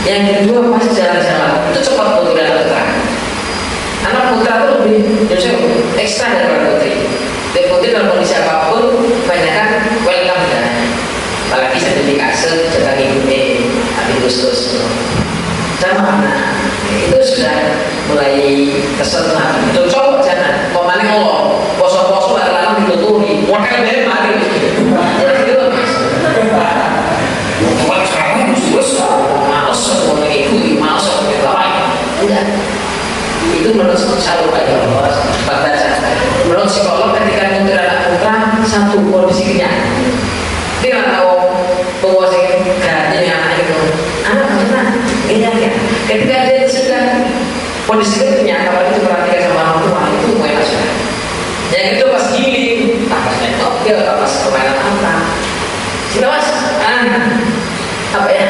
yang kedua pas jalan-jalan itu cepat nuturi anak putra. Anak putra itu lebih justru ekstra daripada putri. Dan putri dalam kondisi apapun banyak kan welcome ya. Apalagi sertifikasi jangan ikuti Agustus sama anak itu sudah mulai kesel. Itu coba jangan mau maling Allah poso-poso lama-lama dituturi model dari mari jadi gitu mas bukan sekarang terus males semuanya itu males semuanya enggak itu menurut satu aja menurut psikolog ketika nyuntir anak putra satu kondisi kenyang dia nggak tahu bahwa saya ganti anak itu anak mana kenyang ya ketika dia sudah kondisi kenyang apalagi itu perhatikan sama orang tua itu enak sudah yang itu pas gini pas naik mobil pas permainan apa sini mas apa ya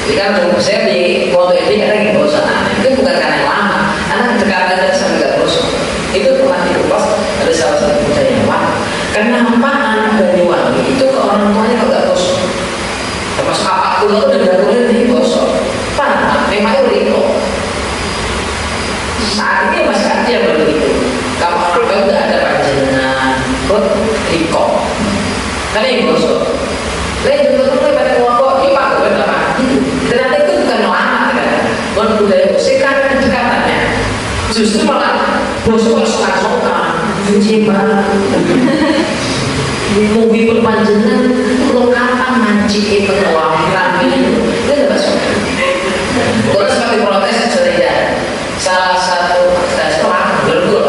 jadi kan saya di foto ini karena lagi bosan itu bukan karena yang lama anak dekatan dan sampai gak bosan itu pernah dikupas ada salah satu budayawan kenapa anak Banyuwangi itu ke orang tuanya kok gak bosan termasuk apa kulo dan gak boleh di bosan pak memangnya berito saat ini masih ada yang begitu kamu orang tua udah ada panjenengan buat riko karena yang bosan lain juga tuh pada ngomong ya pak gue apa ternyata itu bukan lama kan bukan budaya sekarang kedekatannya justru malah bosan sokan-sokan cuci banget mobil berpanjangan lo kapan manci itu uang rame itu udah masuk terus seperti protes cerita salah satu restoran berdua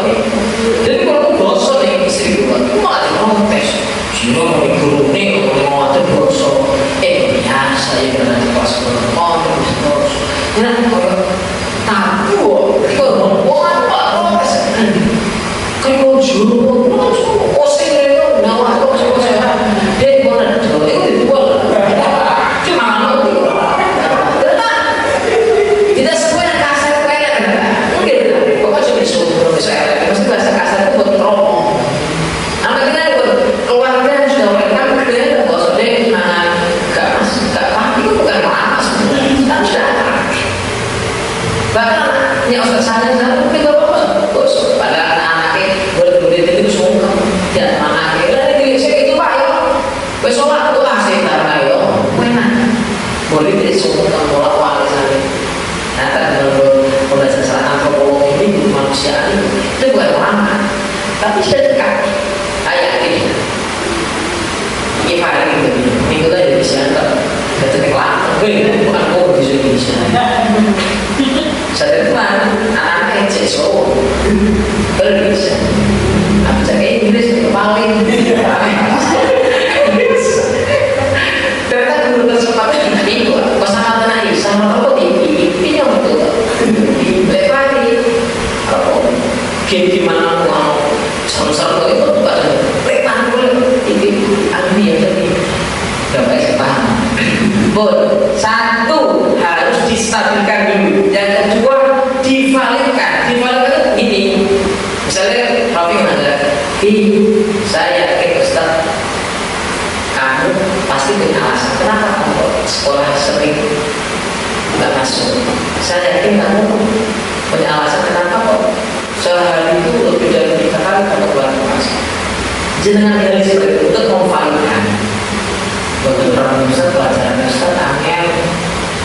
jadi kalau bosan nih istri gue malah protes sino mau ikut nih mau ada bosan biasa ya berarti pas terus jangan kalau tabu itu mau apa protes kalau juru posting itu nawa kok saya dia mau ada itu dibuat cuma mau tidak semua yang kasar kayak mungkin pokoknya cuma disuruh saya pasti bahasa kasar itu buat promo anak kita buat keluarga sudah welcome dia bos deh gak paham itu bukan lama sebenarnya kan sudah bahkan yang usah saya mungkin gak apa-apa bos pada anak-anaknya boleh itu sungkem dan anaknya ini saya itu pak ya besok waktu asik karena ya enak boleh jadi sungkem pola wali saya nah menurut pembelajaran antropologi ini manusia itu bukan lama tapi sudah dekat kayak ini gimana minggu tadi bisa ketika lama bukan mau bisa saya teman anak-anak yang ceso bisa tapi saya Inggris paling ternyata guru kesempatan itu pasangan tanah sama apa ini yang betul lewati gimana mau sama-sama itu pada lepas ini ahli yang tadi gak baik paham satu harus distabilkan dulu yang kedua divalidkan ini misalnya Rafi mengatakan saya yakin Ustaz kamu pasti punya alasan kenapa kamu sekolah sering gak masuk saya yakin kamu punya alasan kenapa kok sehari itu lebih dari 3 kali kamu keluar masuk jenengan dari seperti itu untuk memvalidkan beberapa Ustaz pelajaran Ustaz angel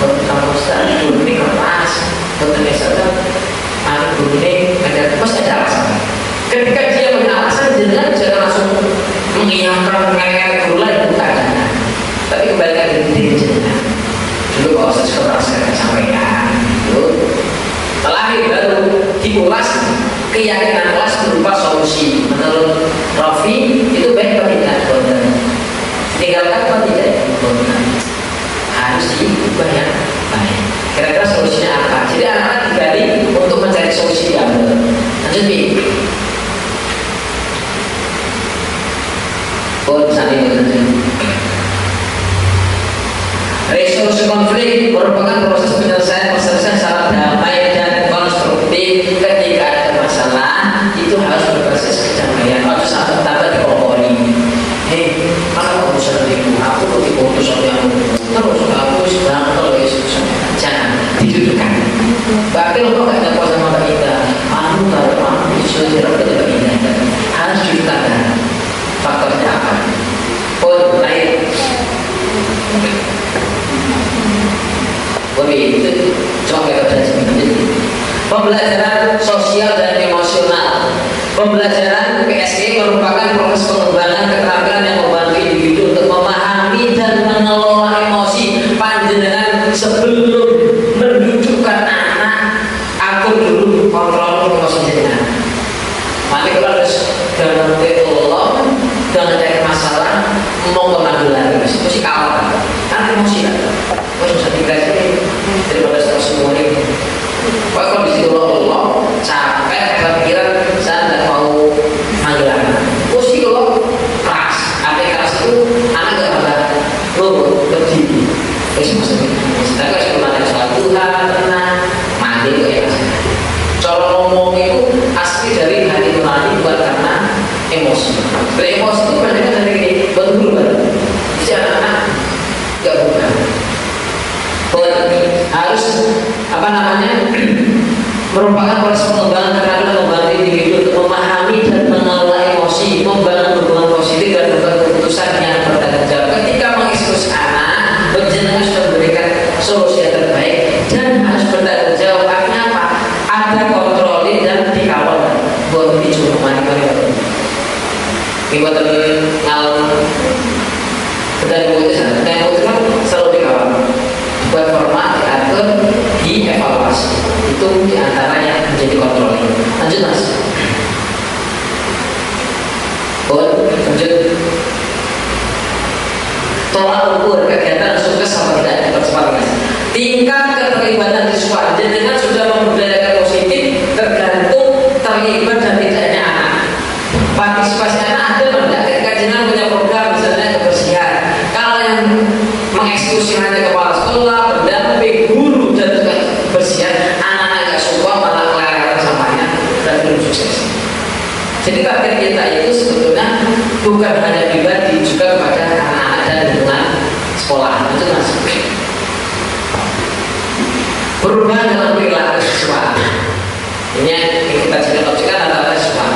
beberapa Ustaz guru ini keras beberapa Ustaz hari guru ini ada pasti ada alasan ketika dia punya alasan jenengan jangan langsung mengiyakan guru lain bukan tapi kembalikan diri jenengan dulu kalau Ustaz keras saya sampaikan dulu terakhir baru diulas keyakinan kelas berupa solusi menurut Rafi itu baik atau tidak benar tinggalkan atau tidak benar harus diubah yang baik dirobek itu indah, harus ditambah. Faktornya apa? Oh, lain. Itu cuma kayak pembelajaran sosial dan emosional. Pembelajaran PSE merupakan proses pengembangan keterampilan yang membantu individu untuk memahami dan mengelola emosi. Panjenengan sebelum menunjukkan anak, atur dulu kontrol emosi jenengan. Mari kalau harus dalam Allah, jangan cari masalah, mau kemana lagi, mesti kalah, kan emosi kan. Wah susah dikasih daripada semua ini. Kalau di situ Allah capek kepikiran saya tidak mau manggil anak. Mesti kalau keras, apa yang keras itu anak gak bakal berdiri. Terus maksudnya, tapi kalau sebenarnya soal Tuhan tenang, mati kok ya. Cara ngomong itu asli dari hati nurani bukan karena emosi. Emosi itu banyak dari ini betul kan? Jadi anak-anak gak bukan. Harus apa namanya merupakan proses pengembangan keterampilan membantu individu untuk memahami dan mengelola emosi, membangun hubungan positif dan membuat keputusan yang bertanggung jawab. Ketika mengeksekusi anak, penjenengan sudah memberikan solusi yang terbaik dan harus bertanggung jawab. Artinya apa? Ada kontrolin dan dikawal. Buat dicoba mari-mari. Buat ngalor dan itu kan selalu dikawal. Buat format diatur, dievaluasi. Itu diantara yang menjadi kontrolnya. Lanjut mas. Lanjut. Tolak ukur kegiatan sukses sama tidak dipercepat mas. Tingkat keterlibatan siswa dengan sudah membudayakan positif tergantung terlibat dan tidaknya anak. Partisipasi anak ada tidak? Ketika jenengan punya program misalnya kebersihan. Kalau yang mengeksekusi hanya kepala sekolah, pendamping, guru dan kebersihan, anak-anak gak suka malah kelewatan sampahnya dan belum sukses. Jadi target kita itu sebetulnya bukan hanya pribadi, juga kepada anak-anak dan lingkungan sekolah. Itu masuk. Perubahan dalam perilaku siswa. Ini yang kita ceritakan antara siswa.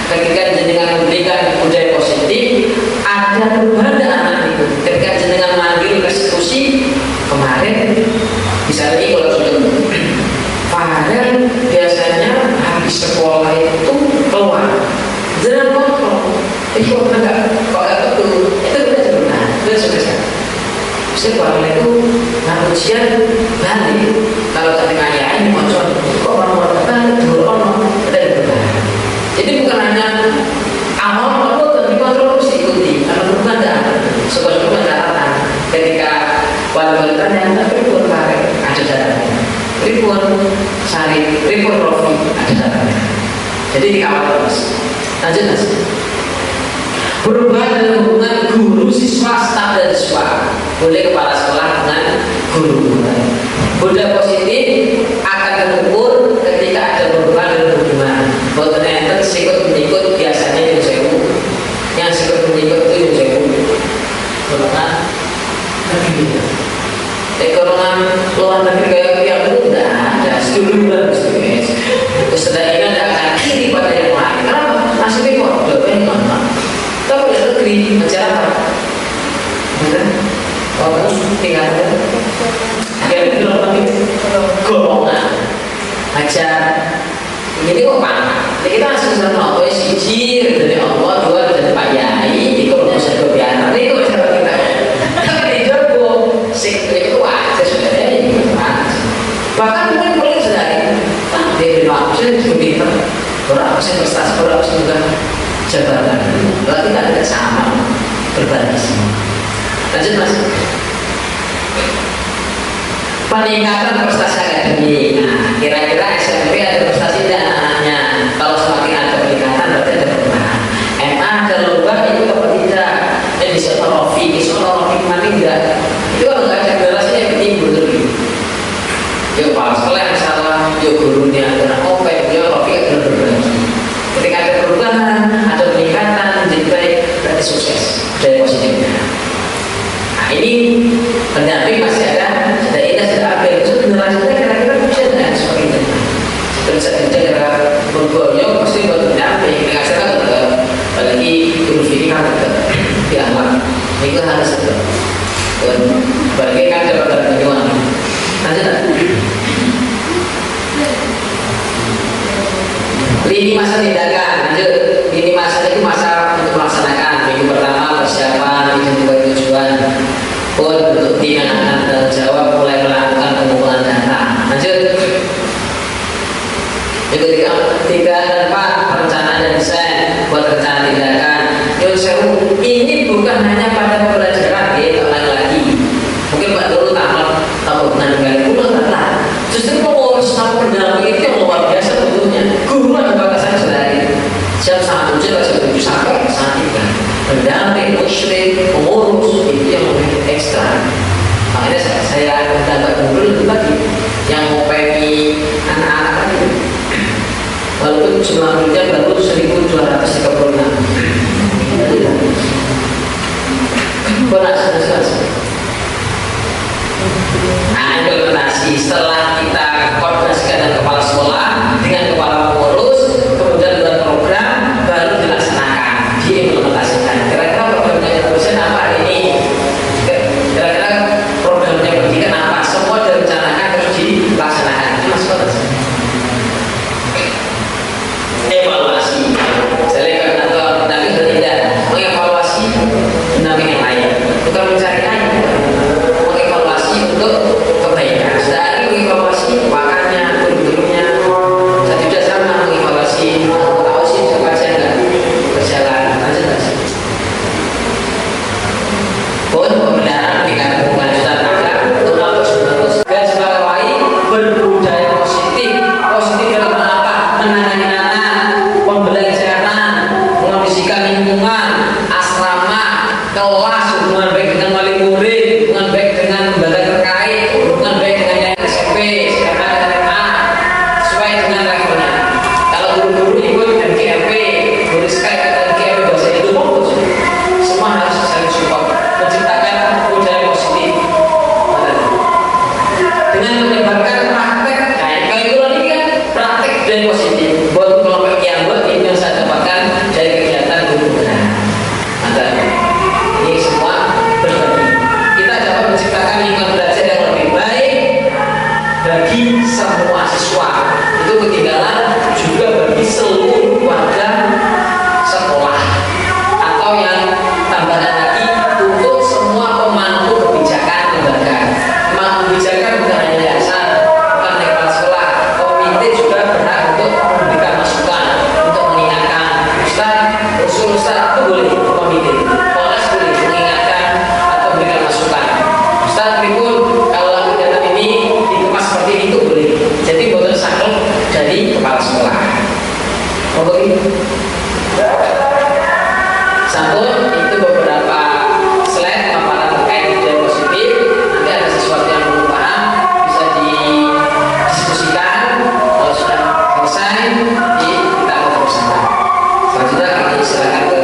Ketika jenengan memberikan budaya positif, ada perubahan dari anak itu. Ketika jenengan manggil restitusi kemarin, misalnya kalau sudah padahal biasanya habis sekolah itu keluar, jangan kontrol. Kok enggak betul? Itu benar benar. Sudah selesai. Setelah itu ujian balik. Kalau ketika ya ini muncul, kok orang-orang dulu orang ada benar. Jadi bukan hanya awal tapi kontrol harus diikuti. Karena bukan ada sebuah catatan. Ketika wali-wali tanya, tapi pun kemarin ada catatannya. Ribun Sari, Ribun Rofi ada catatannya. Jadi dikawal terus. Lanjut mas. Perubahan dalam hubungan guru siswa, staf dan siswa. Boleh kepala sekolah dengan guru. Budaya positif akan terukur ketika ada perubahan dalam hubungan. Bahwa ternyata sikut menyikut biasanya yang sewu. Yang sikut menyikut itu yang sewu. Golongan negeri. Golongan luar negeri kayak yang itu tidak ada. Sedulu bulan bisnis. Kesedaikan tidak akan kiri pada yang lain. Kenapa? Nasibnya kok udah banyak mana? Tapi yang negeri mencara apa? Benar? Kalau tinggal ada. Kayak golongan ajar. Ini kok pak? Kita langsung sama Allah siji dari Allah, dua dari Pak Yai. Itu punya satu biara. Ini kok bisa kita? Tapi di jodoh sektor itu aja sudah ini. Bahkan mungkin boleh sedari. Dia berapa persen lebih berapa persen prestasi, berapa persen juga jabatan. Berarti kan tidak sama berbanding. Lanjut mas. Peningkatan prestasi akademik. Nah, kira-kira SMP ada prestasi tidak anak-anaknya? Kalau semakin ada peningkatan berarti ada perubahan. MA ada lomba itu apa tidak? Bisa Rofi kemana tidak? Itu kalau nggak ada generasi yang timbul lagi. Yuk kepala sekolah yang salah, yuk gurunya ada opek, yuk Rofi ada berbagi. Ketika ada perubahan, ada peningkatan menjadi baik, berarti sukses dari positifnya. Nah ini pendamping masih ada. Generasi kita kira-kira bisa dengan seperti itu. Terus kita kira bergoyong pasti buat pendamping. Lini masa tindakan, lanjut. Lini masa itu masa untuk melaksanakan. Minggu pertama persiapan, identifikasi tujuan, pun untuk tim yang akan bertanggung jawab mulai melakukan pengumpulan data. Lanjut. Yang ketiga dan empat, perencanaan dan desain buat rencana tindakan. Ini bukan hanya pada pelajaran ya, lagi. Mungkin Pak dulu tahu dengan guru lah. Justru pengurus sama pendamping itu yang luar biasa bentuknya. Guru ada batasan sehari. Siap sangat ujian sampai sampai saat itu. Pendamping, musyrik, pengurus itu yang lebih ekstra. Makanya saya mendapat guru itu tadi yang mau pengen anak-anak itu. Walaupun jumlah muridnya baru 1.236. Implementasi setelah kita koordinasikan dengan kepala sekolah dengan kepala pengurus, kemudian buat program baru dilaksanakan, diimplementasikan. Kira-kira programnya dosen apa hari ini? Kira-kira programnya pendidikan apa? Semua direncanakan terus dilaksanakan. Itu masuk ke atas. Evaluasi. Saya lihat kantor, tapi tidak mengevaluasi pendamping yang lain. Bukan mencari lain. Mengevaluasi untuk kebaikan. Dari mengevaluasi makannya, guru-gurunya. Saya juga sama mengevaluasi. Tahu sih siapa aja enggak berjalan. Lanjut. Pun pembenaran dengan kelanjutan program untuk bagus. Garis bawahi berbudaya positif. Positif dalam apa? Menangani anak, pembelajaran, mengondisikan lingkungan, asrama, kelas, hubungan baik dengan wali murid, hubungan baik dengan lembaga terkait, hubungan baik dengan yang SMP, SMA, SMA, sesuai dengan levelnya. Kalau guru-guru ikut MGMP, guru Skype atau MGMP bahasa itu bagus. Semua harus saling support, menciptakan budaya positif. Dengan menyebarkan praktek, kalau itu lagi kan praktek dan positif. Buat kelompok yang buat itu yang saya dapatkan dari kegiatan guru benar. Ini semua berbagi. Kita dapat menciptakan lingkungan belajar yang lebih baik bagi semua siswa. Itu ketinggalan juga bagi seluruh warga sekolah. Atau yang tambahan lagi untuk semua pemangku kebijakan lembaga. Pemangku kebijakan bukan hanya yayasan, bukan hanya kepala sekolah, komite juga berhak untuk memberikan masukan, untuk mengingatkan. Usul Ustaz itu boleh komite. Polres boleh mengingatkan atau memberikan masukan. Ustaz berikut kalau lagu data ini dikemas seperti itu boleh. Jadi boleh saklek dari kepala sekolah. Oke. Sampun itu beberapa slide paparan terkait budaya positif. Nanti ada sesuatu yang belum paham bisa didiskusikan. Kalau sudah selesai, kita akan bersama. Selanjutnya kami silakan ke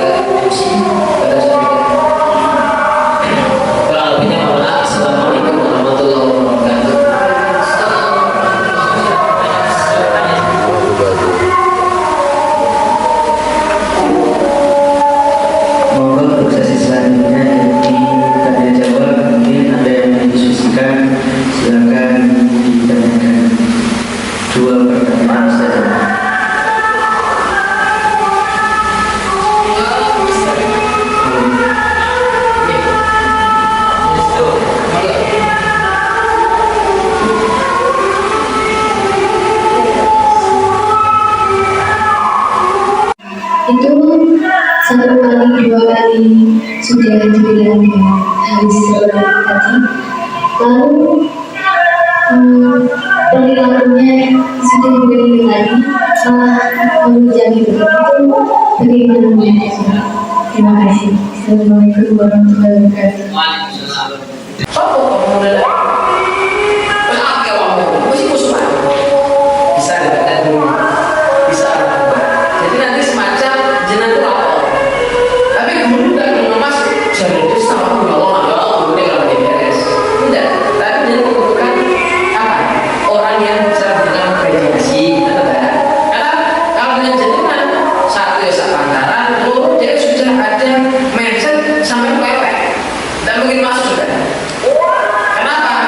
diskusi pada saat kurang lebihnya mohon maaf. Assalamualaikum warahmatullahi wabarakatuh. Mohon untuk sesi selanjutnya yakni tanya jawab. Mungkin ada yang mendiskusikan, silakan ditanyakan. 2 pertanyaan saja. Itu 1 kali 2 kali sudah dibilang dengan habis seperti tadi. Lalu perilakunya sudah dibilang tadi malah menjadi begitu. Bagaimana menjadinya? Terima kasih. Assalamualaikum warahmatullahi wabarakatuh. Sopo pemuda berapa kamu mesti musuh bisa dikatakan dulu bisa apa. Jadi nanti semacam jenang itu lapor. Tapi guru dan mas jadi itu sama guru ini kalau beres tidak. Tapi dia membutuhkan apa orang yang bisa memberikan mediasi atau tidak. Karena kalau dengan jenengan satu ya sepantaran, dia sudah ada mindset sampai mewek dan mungkin masuk sudah. Kenapa?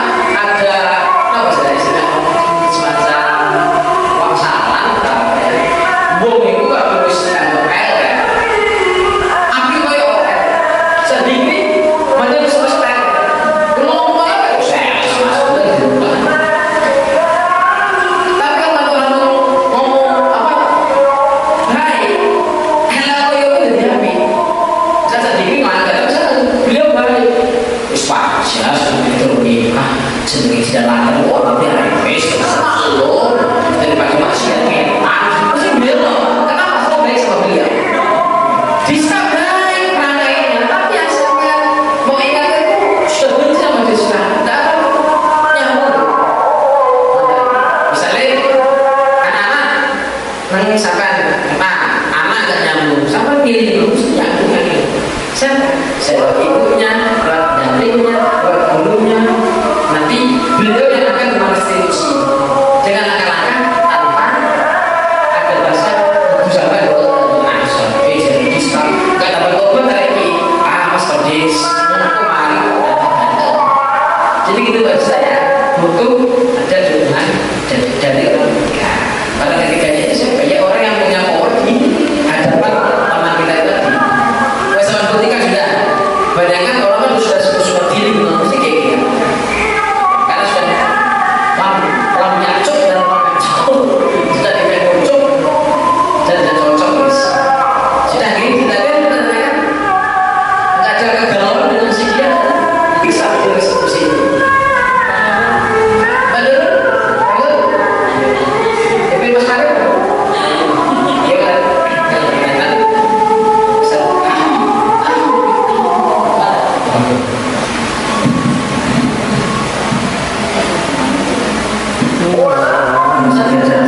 nang sampean anak gak nyambung sampean pilih dulu mesti nyambung lagi saya ibunya buat dampingnya buat gurunya nanti beliau yang akan merestitusi dengan langkah-langkah tanpa ada rasa sampai jadi diskon gak dapat korban lagi mas Todis kemarin jadi gitu bahasa saya butuh ada dukungan dari orang ketiga. Orang ketiganya itu siapa? Ya orang yang punya power di hadapan teman kita itu tadi. Wasawan putih kan sudah. Bayangkan orang kan sudah diri mesti kayak gitu. Karena sudah lampunya cuk dan lampunya cuk sudah dipegang cuk dan cocok terus. Sudah gini kita kan menanyakan nggak ada kegalauan dengan si dia bisa dieksekusi. Biasa